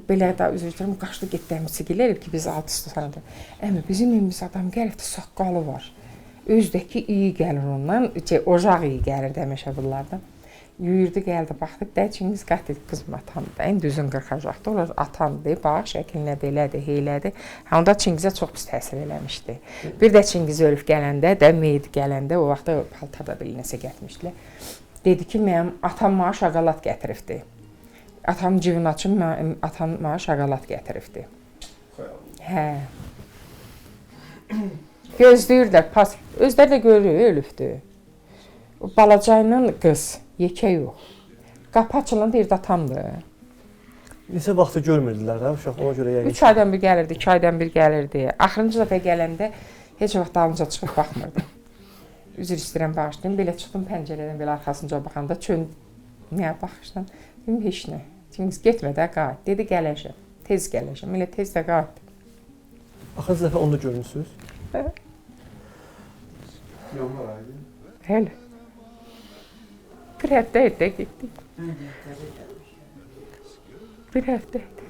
Belə də üzr istəyirəm, qaçdı getdi əmisi gəlib ki, biz alt üstə sanadı. Əmi, bizim evimiz adam gəlibdi, saqqalı var. Özdəki iyi gəlir ondan, ocaq iyi gəlir həmişə bunlardan. Yuyurdu, gəldi, baxdı, dəcimiz qət edib, qızım atamdır, ən düzün qırxacaqdı, onlar atamdır, bax, şəklinə belədir, heylədir. Onda Çingizə çox pis təsir eləmişdi. Bir də Çingiz ölüb gələndə də, meyid gələndə, o vaxtda paltarda bir nəsə gətmişdilər. Dedi ki, mənim atam mənə şokolad gətiribdi. Atam cibin açıb, atam mənə şokolad gətiribdi. Hə. Gözləyirlər, özləri də görür, ölübdür. Balaca ilə qız, yekə yox. Qapı açılan deyirdi, atamdır. Neçə vaxtı görmürdülər hə, uşaq, ona görə yəqin. 3 aydan bir gəlirdi, 2 aydan bir gəlirdi. Axırıncı dəfə gələndə heç vaxt dalınca çıxıb baxmırdı. Üzr istəyirəm, bağışlayın. Belə çıxdım pəncərədən, belə arxasınca baxanda nəyə baxışdan? Dedim, heç nə. Çingiz getmə də, qayıt. Dedi, gələcəm, tez gələcəm. Elə tez də qayıt. Axırıncı dəfə onu da görmüsünüz? Hə. Yanvar ayı. Hələ. Bir həftə idi, getdik. Bir həftə idi.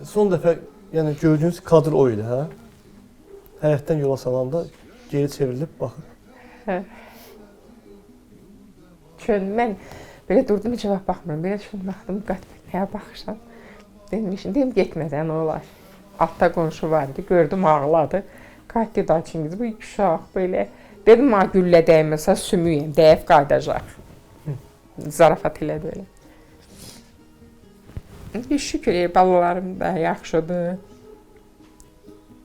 Son dəfə yəni gördüyünüz kadr o idi, hə? Həyətdən yola salanda geri çevrilib baxır. Hə. Mən belə durdum, heç vaxt baxmıram. Belə şuna baxdım, nəyə baxırsan? Dedim, getmədən olar. Altda qonşu var idi, gördüm, ağladı. Qayıt dedi, Çingiz, bu uşaq belə. Dedim, güllə dəyməsə sümüyəm, dəyib qayıdacaq. Zarafat elədi elə. Şükür, balalarım da yaxşıdır.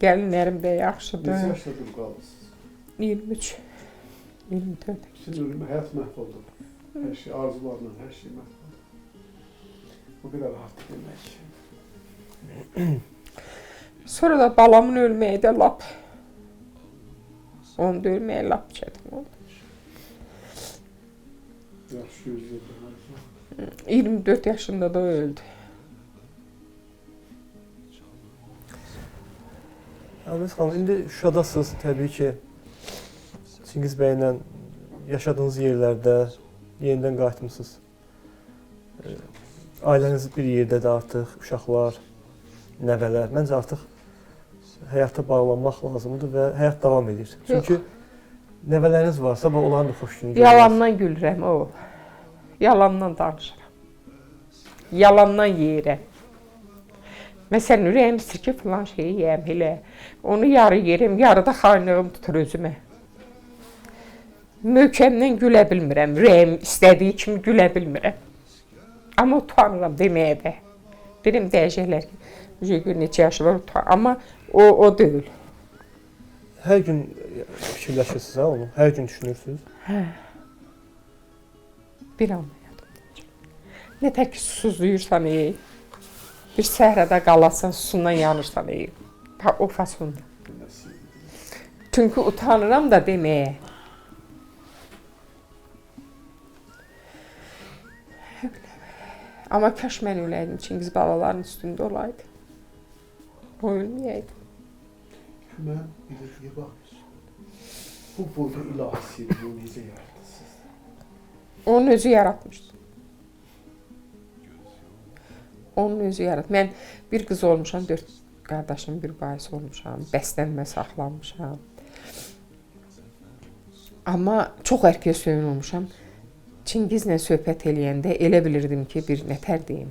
Gəlinlərim də yaxşıdır. Neçə yaşda dur qaldınız? 23, 24. Sizin ölümə həyat məhv oldu. Hər şey, arzularla, hər şey məhv oldu. Bu qədər rahat demək. Sonra da balamın ölməyi də lap. Onu da ölməyi lap çətin oldu. Yaxşı gözləyirdim. 24 yaşında da öldü. Əlbəttə xanım, indi Şuşadasınız, təbii ki, Çingiz bəylə yaşadığınız yerlərdə yenidən qayıtmısınız. Ailəniz bir yerdədir artıq, uşaqlar, nəvələr. Məncə artıq həyata bağlanmaq lazımdır və həyat davam edir. Çünki nəvələriniz varsa, onların da xoş günü gəlir. Yalandan gülürəm, o. Yalandan danışıram. Yalandan yeyirəm. Məsələn, ürəyim istəyir ki, filan şeyi yeyəm, elə. Onu yarı yerim, yarıda xaynığım tutur özümə. Möhkəmdən gülə bilmirəm, ürəyim istədiyi kimi gülə bilmirəm. Amma utanıram deməyə də. Dedim, dəyəcəklər ki, neçə yaşı var, amma o deyil. Hər gün fikirləşirsiniz, hə onu? Hər gün düşünürsünüz? Hə. Bir anla yadımda. Nə tək ki, susuz duyursan, bir səhrada qalasan, susundan yanırsan, o fasonda. Çünki utanıram da deməyə. Amma kaş mən öləydim, Çingiz balaların üstündə olaydı. O ölməyəydi. Mən bir bax, bu boyda ilahi sirri bunu necə yaradırsınız? Onun özü yaratmışdı. Onun özü yaratmışdı. Mən bir qız olmuşam, 4 qardaşım bir bahis olmuşam, bəslənmə saxlanmışam. Amma çox erkək söyün olmuşam. Çingizlə söhbət eləyəndə elə bilirdim ki, bir nətər deyim,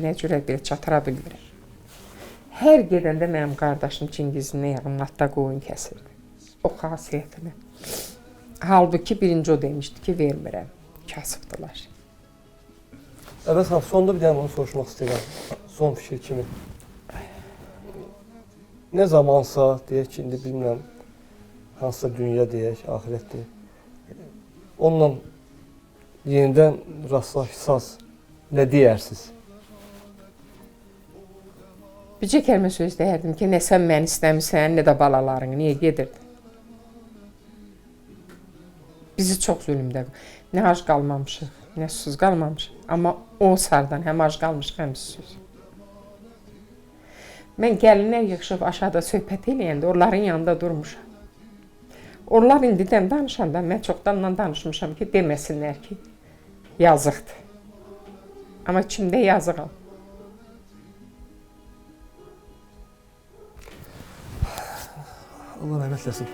nə cürə belə çatıra bilmirəm. Hər gedəndə mənim qardaşım Çingizin yanımda qoyun kəsirdi. O xasiyyətinə. Halbuki birinci o demişdi ki, vermirəm. Kasıbdılar. Əvvəl xanım, sonda bir dənə onu soruşmaq istəyirəm. Son fikir kimi. Nə zamansa, deyək ki, indi bilmirəm, hansısa dünya deyək, axirət deyək. Onunla yenidən rastlaşsaz, nə deyərsiniz? Bircə kəlmə söz deyərdim ki, nə sən məni istəmirsən, nə də balalarını, niyə gedirdin? Bizi çox zülümdə, nə ac qalmamışıq, nə susuz qalmamışıq. Amma o sardan həm ac qalmışıq, həm susuz. Mən gəlinlər yığışıb aşağıda söhbət eləyəndə onların yanında durmuşam. Onlar indidən danışanda mən çoxdanla danışmışam ki, deməsinlər ki, yazıqdır. Amma kimdə yazıqam? Allah rəhmət eləsin.